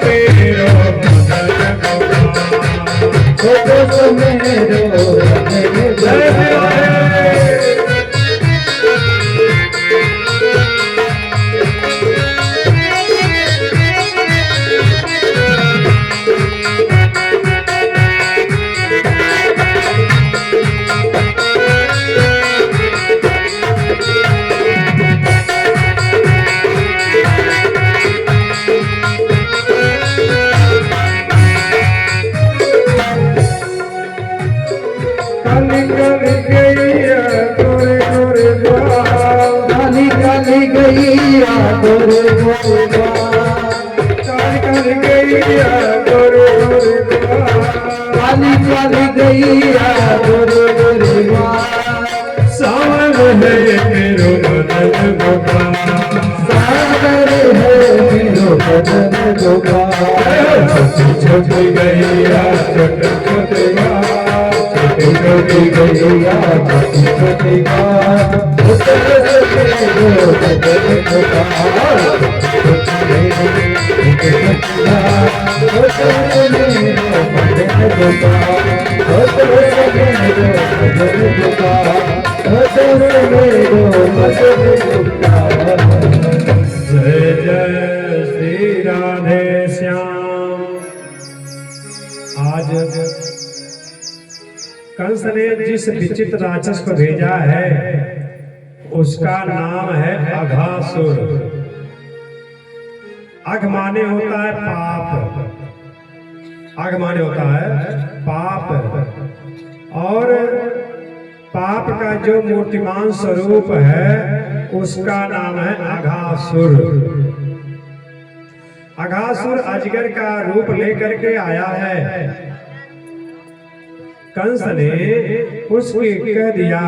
मेरो मदन गोपाल। छोटे सो मेरो मदन गोपाल। काली काली गैया गोरे गोरे बाल, काली काली गैया गोरे गोरे बाल, काली काली गैया गोरे गोरे बाल। सावन है मेरो मदन गोपाल, सागर है मेरो मदन गोपाल। छोटी छोटी गैया छोटे छोटे बाल, छोटी छोटी गैया छोटी छोटी बाल, छोटे छोटे मेरो मदन गोपाल। छोटी मेरो छोटे छोटे बाल, छोटे मेरो मदन गोपाल। छोटे मेरो मदन गोपाल, छोटे मेरो मदन गोपाल। जय जय श्री राधे श्याम। आज कंस ने जिस विचित्र राक्षस को भेजा है उसका नाम है अघासुर। अघ माने होता है पाप, अघ माने होता है पाप, और पाप का जो मूर्तिमान स्वरूप है उसका नाम है अघासुर। अघासुर अजगर का रूप लेकर के आया है। कंस ने उसके कह दिया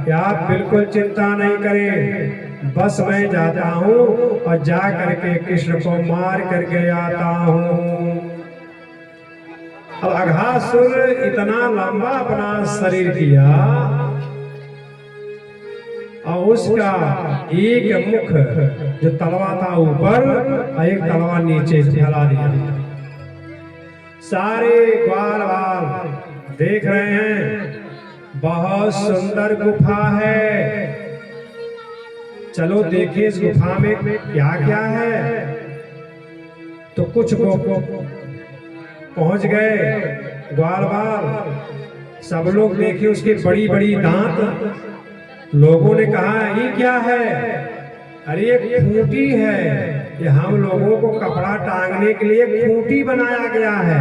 कि आप बिल्कुल चिंता नहीं करें, बस मैं जाता हूँ और जा करके कृष्ण को मार करके आता हूँ। अब अघासुर इतना लंबा अपना शरीर किया और उसका एक मुख जो तलवा था ऊपर और एक तलवा नीचे फैला दिया। सारे ग्वाल वाल देख रहे हैं, बहुत सुंदर गुफा है, चलो देखिए इस गुफा में क्या क्या है। तो कुछ पहुंच गए ग्वाल वाल, सब लोग देखे उसके बड़ी बड़ी दांत। लोगों ने कहा ये क्या है? अरे ये खूंटी है, ये हम लोगों को कपड़ा टांगने के लिए खूंटी बनाया गया है,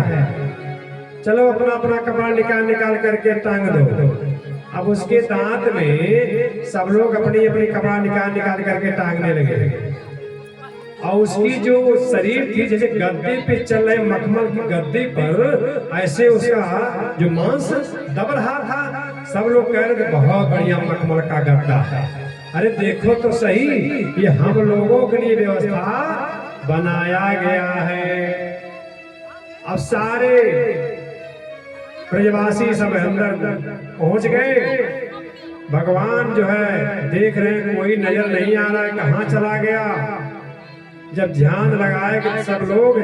चलो अपना अपना कपड़ा निकाल करके टांग दो। अब उसके दांत में सब लोग अपनी अपनी कपड़ा निकाल करके टांगने लगे। और उसकी जो शरीर थी जैसे गद्दे पे चल रहे मखमल की गद्दे पर, ऐसे उसका जो मांस दब रहा था। सब लोग कह रहे थे बहुत बढ़िया मखमल का गद्दा है। अरे देखो तो सही, ये हम लोगों के लिए व्यवस्था बनाया गया है। अब सारे ब्रजवासी सब अंदर पहुंच गए। भगवान जो है देख रहे हैं कोई नजर नहीं आ रहा है, कहाँ चला गया। जब ध्यान लगाए कि सब लोग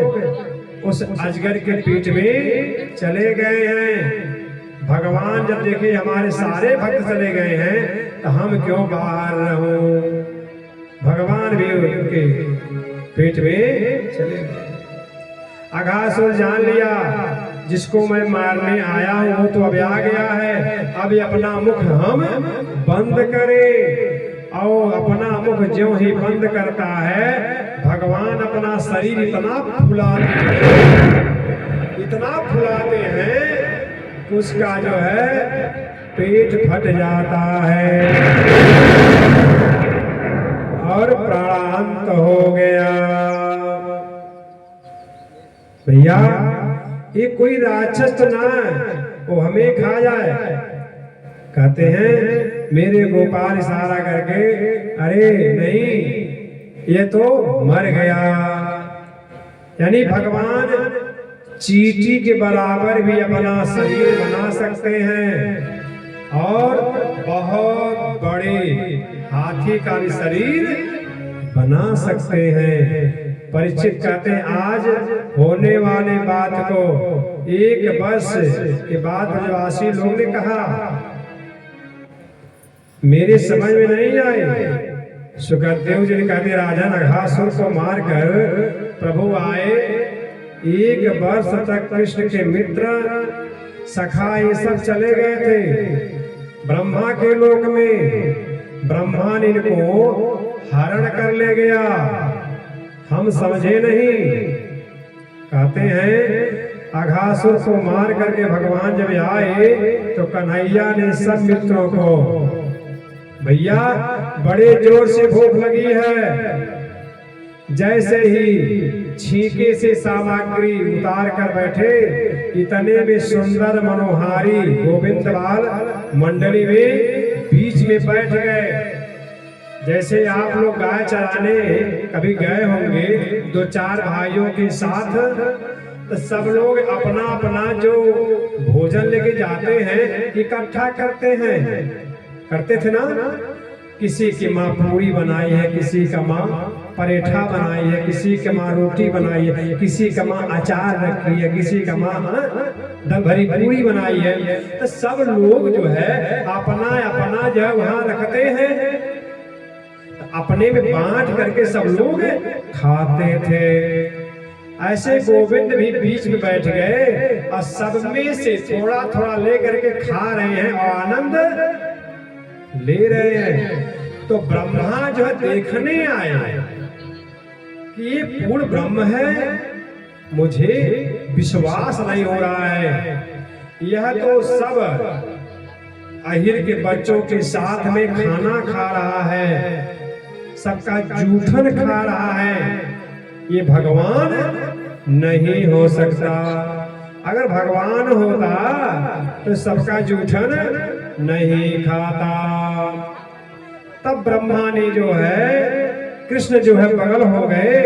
उस अजगर के पीठ में चले गए हैं। भगवान जब देखे हमारे सारे भक्त चले गए हैं तो हम क्यों बाहर रहूं। भगवान भी उनके पेट में चले गए। अघासुर जान लिया जिसको मैं मारने आया हूं वो तो अब आ गया है, अब अपना मुख हम बंद करें। और अपना मुख जो ही बंद करता है भगवान अपना शरीर इतना फुलाते हैं कि उसका जो है पेट फट जाता है और प्राणांत हो गया। भैया ये कोई राक्षस तो ना वो हमें खा जाए। कहते हैं मेरे गोपाल इशारा करके, अरे नहीं ये तो मर गया। यानी भगवान चींटी के बराबर भी अपना शरीर बना सकते हैं। और बहुत बड़े हाथी का भी शरीर बना सकते हैं। परीक्षित कहते हैं आज होने वाली बात को 1 वर्ष के बाद ब्रजवासी लोग ने कहा मेरे समझ में नहीं आए। सुखदेव जी ने कहते राजा नरकासुर को मारकर प्रभु आए। 1 वर्ष तक कृष्ण के मित्र सखा ये सब चले गए थे ब्रह्मा के लोक में। ब्रह्मा ने इनको हरण कर ले गया, हम समझे नहीं। कहते हैं अघासुर को मार करके भगवान जब आए तो कन्हैया ने सब मित्रों को भैया बड़े जोर से भूख लगी है। जैसे ही छीके से सामग्री उतार कर बैठे इतने में सुंदर मनोहारी गोविंद बाल मंडली में बीच में बैठ गए। जैसे आप लोग गाय चराने कभी गए होंगे 2-4 भाइयों के साथ, तो सब लोग अपना अपना जो भोजन लेके जाते हैं इकट्ठा करते हैं, करते थे ना। किसी की माँ पूरी बनाई है, किसी का माँ परेठा बनाई है, किसी की माँ रोटी बनाई है, किसी का माँ अचार रखी है, किसी का माँ दम भरी पूरी बनाई है। तो सब लोग जो है अपना अपना जो है वहाँ रखते हैं, अपने में बांट करके सब लोग खाते थे। ऐसे गोविंद भी बीच में बैठ गए और सब में से थोड़ा थोड़ा लेकर के खा रहे हैं और आनंद ले रहे हैं। तो ब्रह्मा जो है देखने आए कि ये पूर्ण ब्रह्म है, मुझे विश्वास नहीं हो रहा है। यह तो सब अहिर के बच्चों के साथ में खाना खा रहा है, सबका जूठन खा रहा है, ये भगवान नहीं हो सकता। अगर भगवान होता तो सबका जूठन नहीं खाता। तब ब्रह्मा ने जो है कृष्ण जो है बगल हो गए।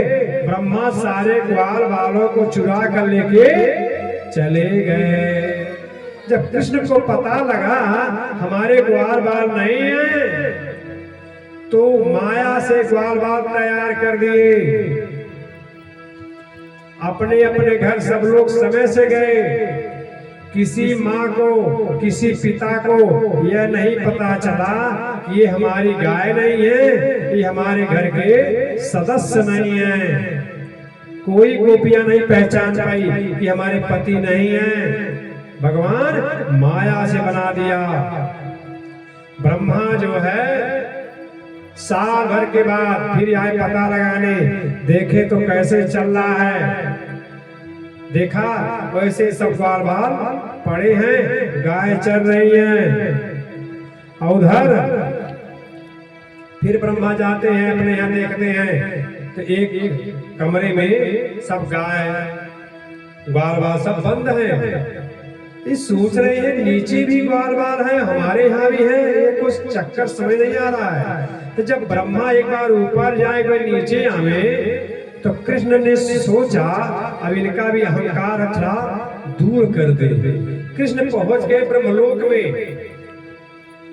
ब्रह्मा सारे ग्वाल बालों को चुरा कर लेके चले गए। जब कृष्ण को पता लगा हमारे ग्वाल बाल नहीं है तो माया से ग्वाल बाल तैयार कर दिए। अपने अपने घर सब लोग समय से गए। किसी माँ को किसी पिता को यह नहीं पता चला कि ये हमारी गाय नहीं है, ये हमारे घर के सदस्य नहीं है। कोई गोपियां नहीं पहचान पाई कि हमारे पति नहीं है। भगवान माया से बना दिया। ब्रह्मा जो है साल भर के बाद फिर आए पता लगाने, देखे तो कैसे चल रहा है। देखा वैसे सब ग्वाल बाल पड़े हैं, गाय चल रही हैं। उधर फिर ब्रह्मा जाते हैं अपने यहाँ, देखते हैं तो एक कमरे में सब गाय ग्वाल बाल सब बंद है। ये सोच रहे हैं नीचे भी ग्वाल बाल है, हमारे यहाँ भी है, ये कुछ चक्कर समझ नहीं आ रहा है। तो जब ब्रह्मा एक बार ऊपर जाए कोई नीचे आवे तो कृष्ण ने सोचा अब इनका भी अहंकार था दूर कर दे। कृष्ण पहुंच गए ब्रह्मलोक में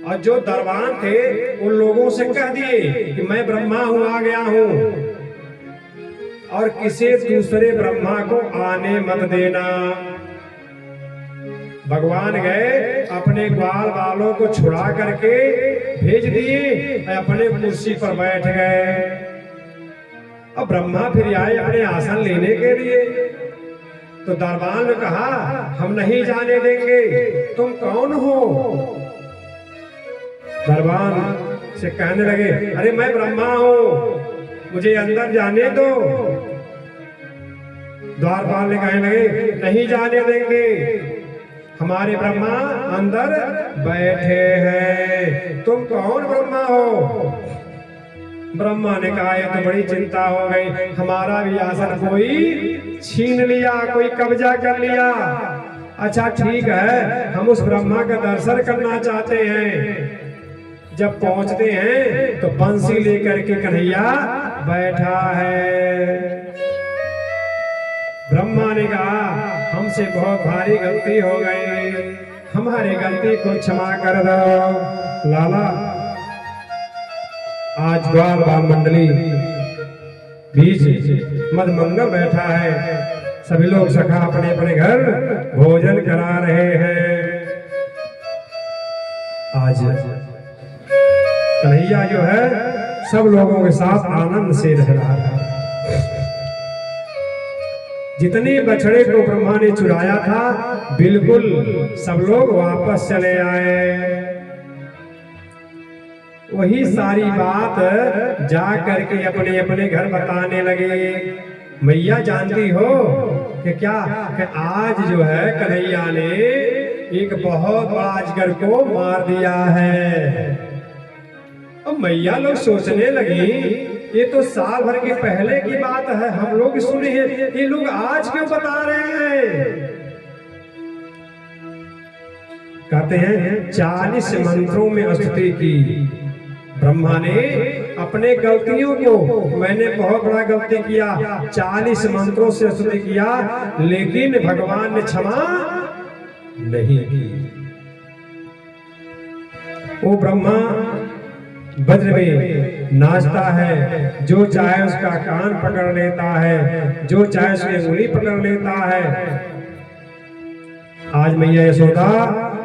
और जो दरबान थे उन लोगों से कह दिए कि मैं ब्रह्मा हूं, आ गया हूं और किसी दूसरे ब्रह्मा को आने मत देना। भगवान गए अपने ग्वाल बालों को छुड़ा करके भेज दिए, अपने कुर्सी पर बैठ गए। अब ब्रह्मा फिर आए अपने आसन लेने के लिए तो दरबान ने कहा हम नहीं जाने देंगे, तुम कौन हो? दरबान से कहने लगे अरे मैं ब्रह्मा हूं, मुझे अंदर जाने दो। द्वारपाल ने कहने लगे नहीं जाने देंगे, हमारे ब्रह्मा अंदर बैठे हैं, तुम कौन ब्रह्मा हो? ब्रह्मा ने कहा ये तो बड़ी चिंता हो गई, हमारा भी आसन कोई छीन लिया, कोई कब्जा कर लिया। अच्छा ठीक है, हम उस ब्रह्मा का दर्शन करना चाहते हैं। जब पहुंचते हैं तो बंसी लेकर के कन्हैया बैठा है। ब्रह्मा ने कहा हमसे बहुत भारी गलती हो गई, हमारी गलती को क्षमा कर दो। लाला आज ग्वाल बाल मंडली बीच मदमंगल बैठा है, सभी लोग सखा अपने अपने घर भोजन करा रहे हैं। आज कन्हैया जो है सब लोगों के साथ आनंद से रह रहा है। जितने बछड़े को ब्रह्मा ने चुराया था बिल्कुल सब लोग वापस चले आए। वही सारी बात जा करके अपने अपने घर बताने लगे। मैया जानती हो कि क्या कि आज जो है कन्हैया ने एक बहुत बड़ा अजगर को मार दिया है। अब मैया लोग सोचने लगी ये तो साल भर के पहले की बात है, हम लोग सुने हैं, ये लोग आज क्यों बता रहे हैं। कहते हैं 40 मंत्रों में स्तुति की ब्रह्मा ने अपने गलतियों को, मैंने बहुत बड़ा गलती किया, 40 मंत्रों से स्तुति किया, लेकिन भगवान ने क्षमा नहीं की। वो ब्रह्मा वज्र में नाचता है, जो चाहे उसका कान पकड़ लेता है, जो चाहे उसकी उंगली पकड़ लेता है। आज मैया यशोदा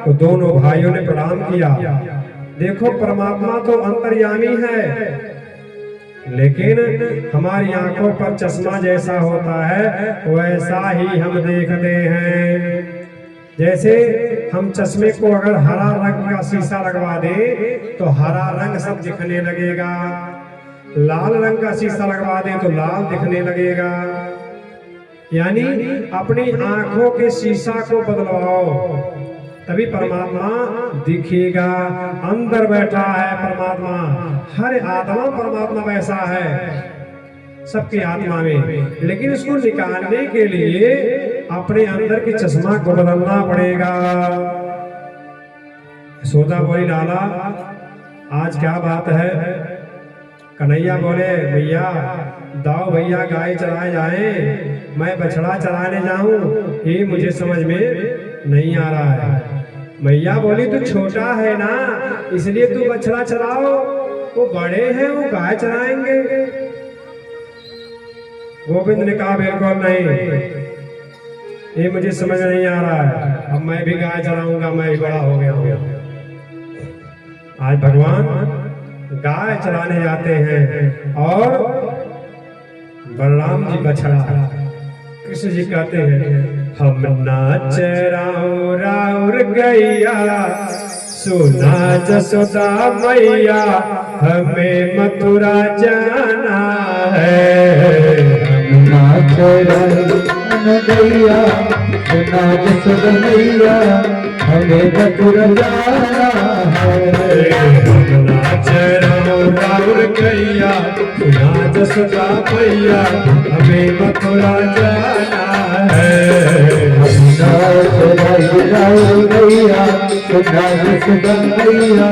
तो दोनों भाइयों ने प्रणाम किया। देखो परमात्मा तो अंतर्यामी है, लेकिन हमारी आंखों पर चश्मा जैसा होता है वैसा ही हम देखते हैं। जैसे हम चश्मे को अगर हरा रंग का शीशा लगवा दे तो हरा रंग सब दिखने लगेगा, लाल रंग का शीशा लगवा दे तो लाल दिखने लगेगा। यानी अपनी आंखों के शीशा को बदलवाओ तभी परमात्मा दिखेगा। अंदर बैठा है परमात्मा, हर आत्मा परमात्मा वैसा है सबकी आत्मा में, लेकिन उसको निकालने के लिए अपने अंदर की चश्मा को बदलना पड़ेगा। यशोदा बोली लाला आज क्या बात है। कन्हैया बोले भैया दाओ भैया गाय चराए जाए, मैं बछड़ा चराने जाऊं, ये मुझे समझ में नहीं आ रहा है। मैया बोली तू छोटा है ना इसलिए तू बछड़ा चराओ, वो बड़े हैं वो गाय चराएंगे। गोविंद ने कहा बिल्कुल नहीं, ये मुझे समझ नहीं आ रहा है, अब मैं भी गाय चराऊंगा, मैं भी बड़ा हो गया हूं। आज भगवान गाय चराने जाते हैं और बलराम जी बछड़ा। कृष्ण जी कहते हैं हम नाच राउर राउर गैया, सुना जसोदा मैया, हमें मथुरा जाना है। हम नाच राउर गैया, सुना जसोदा मैया, हमें मथुरा जाना है। हम नाच राउर गैया, सुना जसोदा मैया, हमें मथुरा जाना है। हम नाच राउर गैया, सुना जसोदा मैया,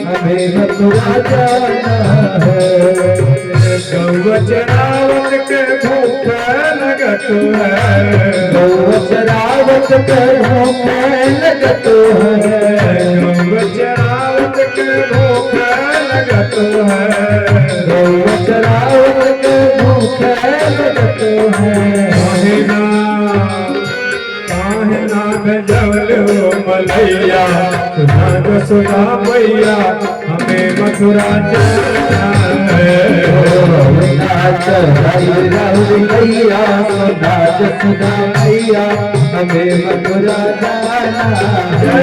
हमें मथुरा जाना है। गौ चरावत के भूख लगत है, गौ चरावत के भूख लगत है। गौ चरावत के भूख लगत है, गौ चरावत के भूख लगत है। काहे ना गजवलो मलैया, सुना जसोदा मैया, हमें मथुरा जाना है। नाच राउर गैया, सुना जसोदा मैया, हमें मथुरा जाना है।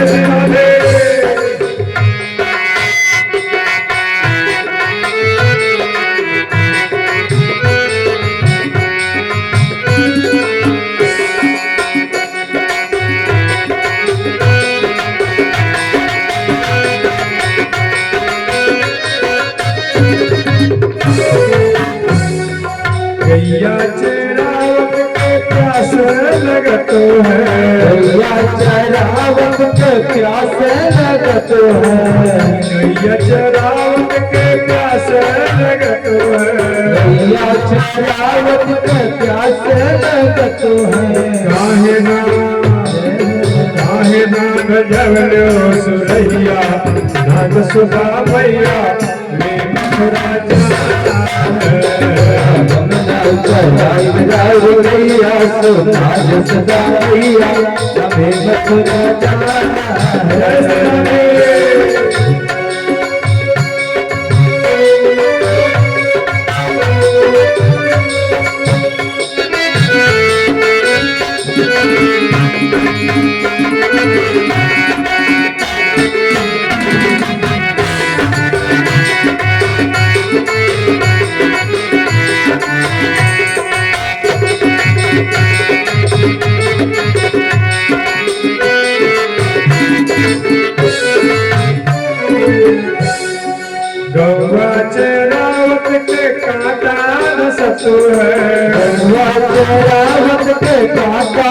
गैया चरावत के प्यास लगत है, गैया चरावत के प्यास लगत है। गैया चरावत के प्यास लगत है, गैया चरावत के प्यास लगत है। काहे ना काहे नाग जवलो सुरैया नाग सुधा मैया मैं मथुरा जाना रैया सुनाज सदा मैया हमें मथुरा जाना है। गौवा चरावत के कांटा सतु है गौवा चरावत के कांटा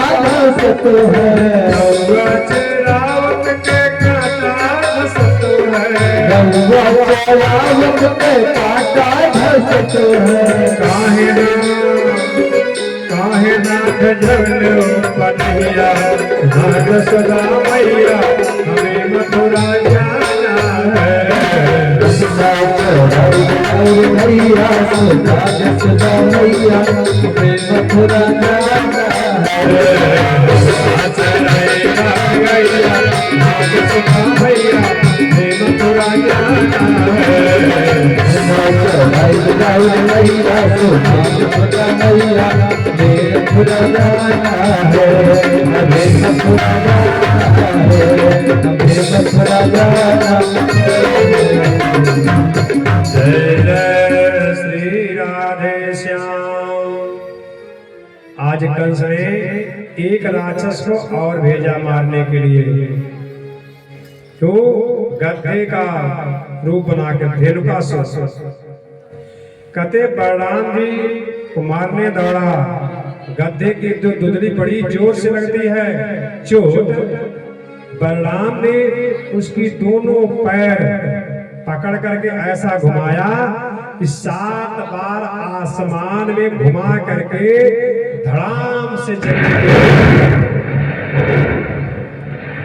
सतु है गौवा चरावत के कांटा सतु है गौवा चरावत के कांटा सतु है। काहे नाथ जवलो पनिया नाग सदा मैया हमें मथुरा जाना है। मैया सुनाज सदा मैया हमें मथुरा जाना है। गैया नाग सदा मैया हमें मथुरा जाना है। मैया सुनाज सदा मैया हमें मथुरा जाना है। हमें मथुरा जाना है। हमें मथुरा जाना जय जय श्री राधे श्याम। आज कंस ने एक राक्षस को और भेजा मारने के लिए, तो गधे का रूप बनाकर धेनुकासुर कहते बलराम जी को मारने दौड़ा। गधे की जो दुदली बड़ी जोर से लगती है चोट, बलराम ने उसकी दोनों पैर पकड़ करके ऐसा घुमाया कि 7 बार आसमान में घुमा करके धड़ाम से चली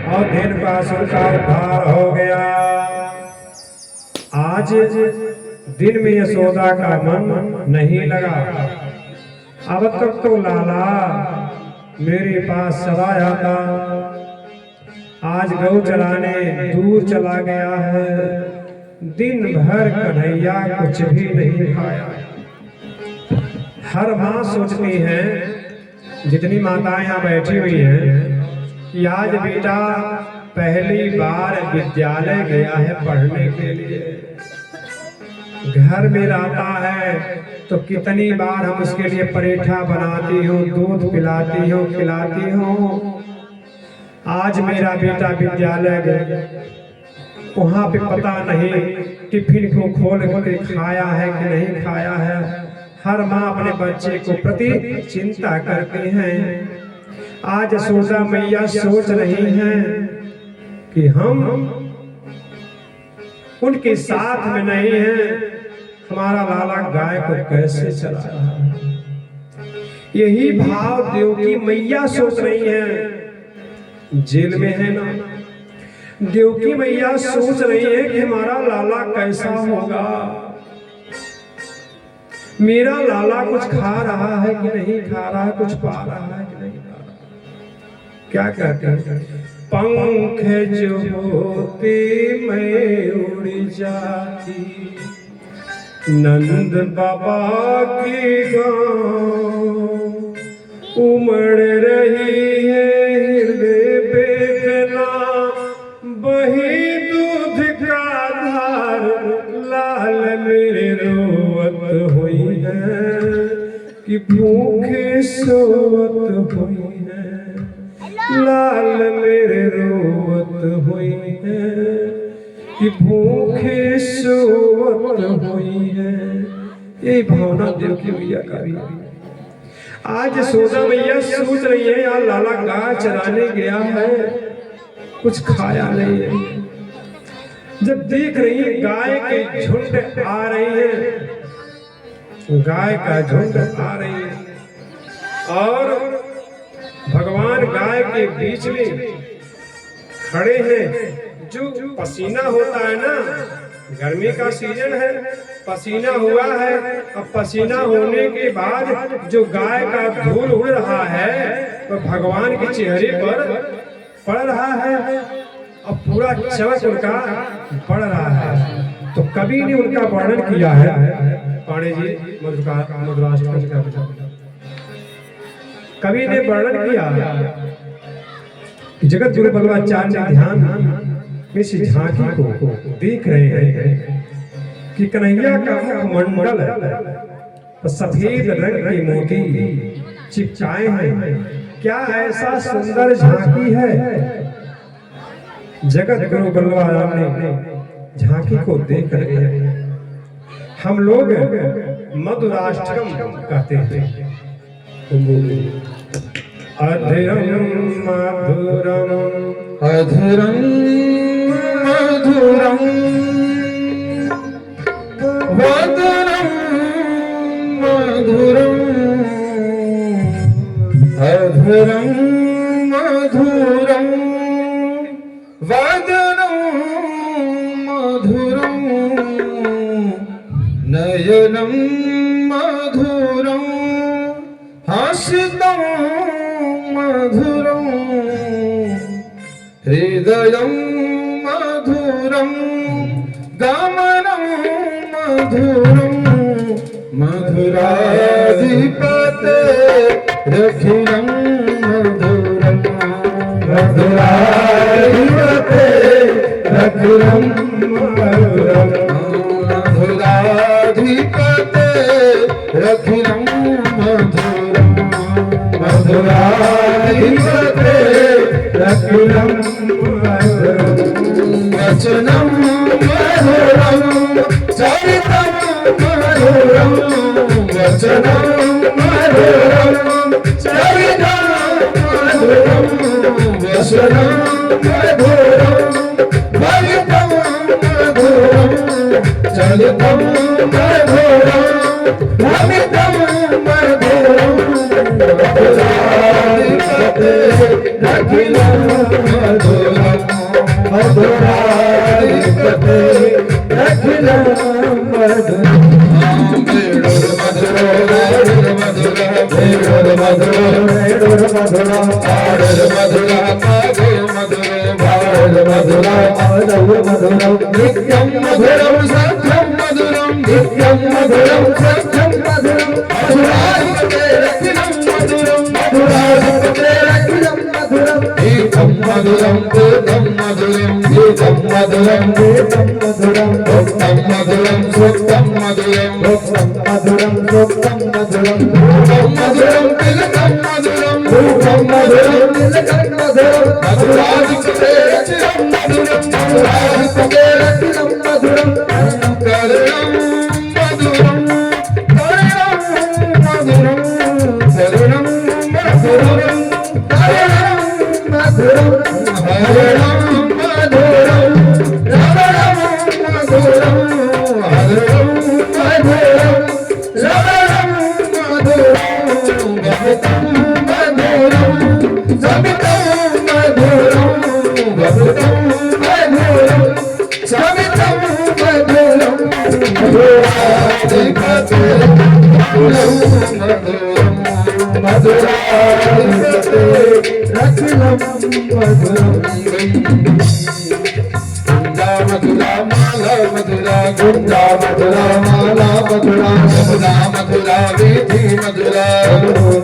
और धेनुकासुर का उद्धार हो गया। आज दिन में यशोदा का मन नहीं लगा। अब तक तो लाला मेरे पास सदा आता, आज गौ चराने दूर चला गया है। दिन भर कन्हैया कुछ भी नहीं खाया। हर माँ सोचती है, जितनी माताएं यहाँ बैठी हुई हैं, कि आज बेटा पहली बार विद्यालय गया है पढ़ने के लिए। घर में रहता है तो कितनी बार हम उसके लिए परेठा बनाती हूँ, दूध पिलाती हूँ, खिलाती हूँ। आज मेरा बेटा विद्यालय गया, वहां पे पता नहीं टिफिन को खोल के खाया है कि नहीं खाया है। हर माँ अपने बच्चे को प्रति चिंता करती हैं। आज यशोदा मैया सोच रही हैं कि हम उनके साथ में नहीं हैं, हमारा लाला गाय को कैसे चला रहा है। यही भाव देवकी मैया सोच रही हैं। जेल में है ना, देवकी मैया सोच रही है कि हमारा लाला कैसा होगा, मेरा लाला कुछ खा रहा है कि नहीं खा रहा है, कुछ पा रहा है कि नहीं पा रहा। क्या कहते हैं, पंख जो होते मैं उड़ जाती, नंद बाबा की गाँव उमड़ रही है हृदय बेदना, बही दूध का धार लाल मेरे रोवत हुई है कि भूखे सोवत हुई है, लाल मेरे रोवत हुई है कि भूखे सोवत हुई है। ये भावना देवकी मैया का भी। आज यशोदा मैया सोच रही है यार लाला गाय चराने गया है, कुछ खाया नहीं है। जब देख रही है गाय के झुंड आ रही है, गाय का झुंड आ रही है और भगवान गाय के बीच में खड़े हैं, जो पसीना होता है ना, गर्मी का सीजन है, पसीना हुआ है। अब पसीना होने के बाद जो गाय का धूल उड़ रहा है तो भगवान के चेहरे पर पड़ रहा है, अब पूरा चमक उनका पड़ रहा है। तो कवि ने उनका वर्णन किया है, पाणे जी मधुराष्टकम का कवि ने वर्णन किया कि जगत गुरु बल्लभाचार्य ध्यान में इस झांकी को देख रहे हैं कि कन्हैया का मुखमंडल सफेद रंग के मोती चिपकाए हैं। क्या ऐसा सुंदर झांकी है। जगत गुरु बल्लभाराम ने झांकी को देख रहे हैं। हम लोग मधुराष्टकम कहते हैं। अधरम मधुरम अधरम मधुरम वदनम मधुरम अधरम मधुरम वदनम मधुरम नयनम मधुरम हसितं मधुरं हृदयं मधुरं गमनं मधुरं मधुराधिपते रखिलं मधुरं मधुराधिपते रखिलं मधुरं मधुराधिपते रखिलं मधुरं मधुराधिपते रखिलं मधुरं वचनं मधुरं चरितं मधुरं वचनं मधुरं चरितं मधुरं वचनं मधुरं भवितं मधुरं चरितं मधुरं भवितं मधुरं मधुराधिपते रखिलं मधुरं मधुराधिपते रखिलं मधुरं नित्यं मधुरं सत्यं मधुरं नित्यं मधुरं सत्यं मधुरं मधुराधिपते रखिलं मधुरं मधुराधिपते रखिलं मधुरं गीतं मधुरं गीतं मधुरं गीतं मधुरं गीतं मधुरं भक्तं मधुरं सुक्तं मधुरं भक्तं मधुरं सुक्तं मधुरं रूपं मधुरं तिलकं मधुरं रूपं मधुरं तिलकं मधुरं मधुराधिपते रखिलं मधुरं मधुराधिपते रखिलं मधुरं करुणं मधुरं करुणं मधुरं करुणं मधुरं करुणं मधुरं हरणं मधुरं रमणं मधुरं हरणं मधुरं रमणं मधुरं गमितं मधुरं समितं मधुरं गमितं मधुरं समितं मधुरं मधुराधिपते रखिलं मधुरं मधुराधिपते रखिलं मधुरं गुंजा मधुरा माला मधुरा गुंजा मधुरा माला मधुरा यमुना मधुरा वीथि मधुरा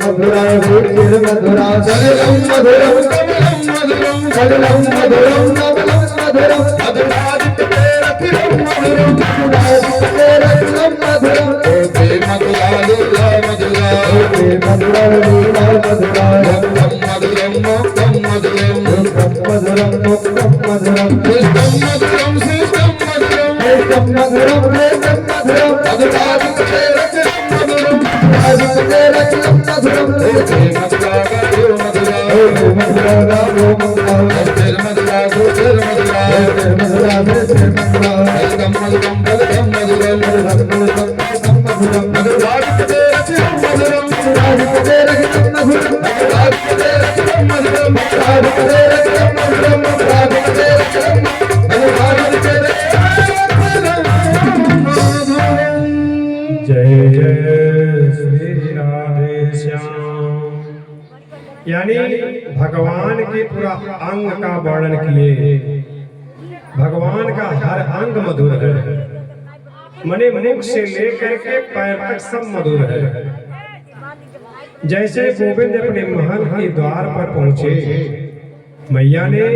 मधुरा वीथि मधुरा सलिलं मधुरं कमलं मधुरं सलिलं मधुरं कमलं मधुरं मधुराधिपते रखिलं मधुरं मधुराधिपते रखिलं मधुरं ओके मधुरा लीला मधुरा ओके मधुरा लीला मधुरा मुक्तं मधुरं मुक्तं मधुरं मुक्तं मधुरं मुक्तं मधुरं कृष्णं मधुरं शिष्टं मधुरं कृष्णं मधुरं कृष्णं मधुरं मधुराधिपते रखिलं मधुरं मधुराधिपते रखिलं मधुरं ओके मधुरा गायो मधुरा ओके मधुरा गायो मधुरा मधुरा मधुरा मधुरा मधुरा फलकं मधुरं फलकं मधुरं मधुरं मधुराधिपते रखिलं मधुरं मधुराधिपते रखिलं मधुरं मधुराधिपते रखिलं मधुरं मधुराधिपते रखिलं मधुरं मधुराधिपते यानी भगवान के पूरा अंग का वर्णन किए। भगवान का हर अंग मधुर है, मने मुख से लेकर के पैर तक सब मधुर है। जैसे गोविंद अपने महल के द्वार पर पहुंचे, मैया ने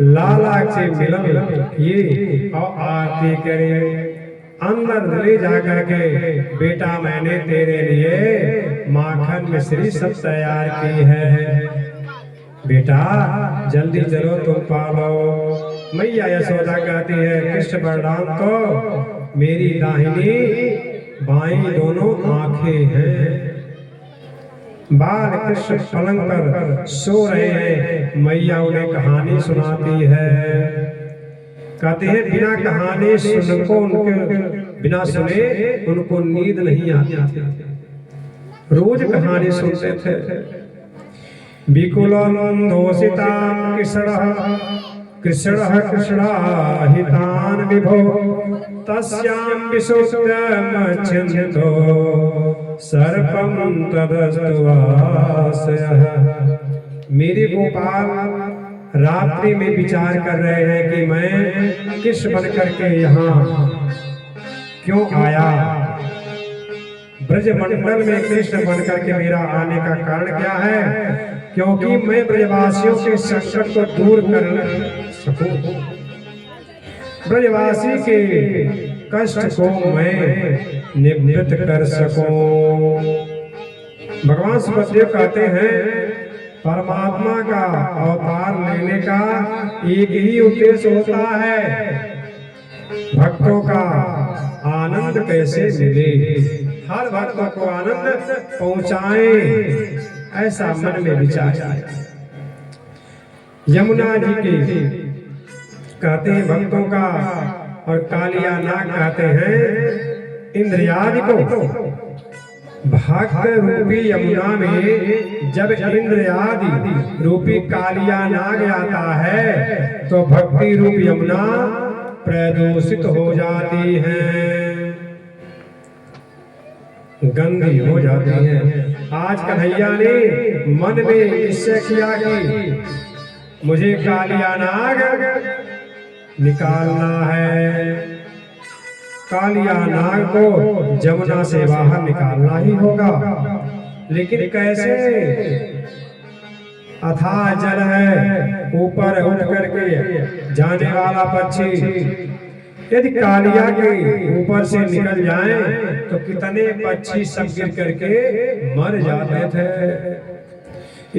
लाला से मिलन किए और आरती करे। अंदर ले जाकर के, बेटा मैंने तेरे लिए माखन मिश्री सब तैयार की है, बेटा जल्दी चलो तुम पालो। मैया यशोदा कहती है, कृष्ण बलराम को मेरी दाहिनी बाईं दोनों आंखें हैं। बाल कृष्ण पलंग पर सो रहे हैं, मैया उन्हें कहानी सुनाती है। कहते हैं बिना कहानी सुनको उनके बिना सुने उनको नींद नहीं आती थी, रोज कहानी सुनते थे। विकुलोन्दोषितां कृष्णः कृष्णाहितान् विभो तस्यां विशुद्धमच्छिन्दो सर्पं तदस्तुवासयः। मेरे गोपाल रात्रि में विचार कर रहे हैं कि मैं किस बन करके यहाँ क्यों आया, ब्रजमंडल में कृष्ण बन करके मेरा आने का कारण क्या है, क्योंकि मैं ब्रजवासियों के संकट को दूर कर सकूं, ब्रजवासी के कष्ट को मैं निवृत्त कर सकूं। भगवान सुखदेव कहते हैं, परमात्मा का अवतार लेने का एक ही उद्देश्य होता है, भक्तों का आनंद कैसे मिले, हर भक्तों को आनंद पहुंचाएं, ऐसा मन में विचार आया। यमुना जी के कहते हैं भक्तों का, और कालिया नाग कहते हैं इंद्रियादि को। भक्त रूपी यमुना में जब इंद्रियादि रूपी कालिया नाग आता है तो भक्ति रूप यमुना प्रदूषित हो जाती है, गंदी हो जाती है। आज कन्हैया ने मन में निश्चय किया कि मुझे कालिया नाग निकालना है, कालिया नाग को जमुना से बाहर निकालना ही होगा। लेकिन कैसे, अथाह जल है, ऊपर उठ करके जाने वाला पक्षी, यदि कालिया के ऊपर से निकल जाए तो कितने पक्षी सब गिर करके मर जाते थे।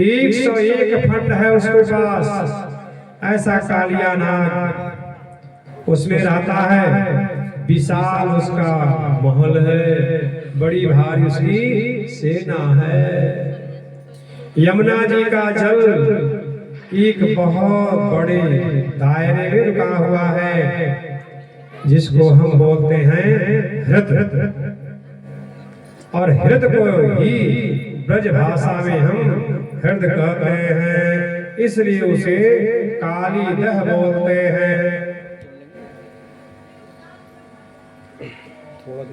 101 फंड है उसके पास, ऐसा कालिया नाग उसमें रहता है, विशाल उसका महल है, बड़ी भारी उसकी सेना है। यमुना जी का जल एक बहुत बड़े दायरे में रुका हुआ है, जिसको हम बोलते हैं हृद, और हृद को ही ब्रज भाषा में हम हृद कहते हैं, इसलिए उसे काली दह बोलते हैं। थोड़ा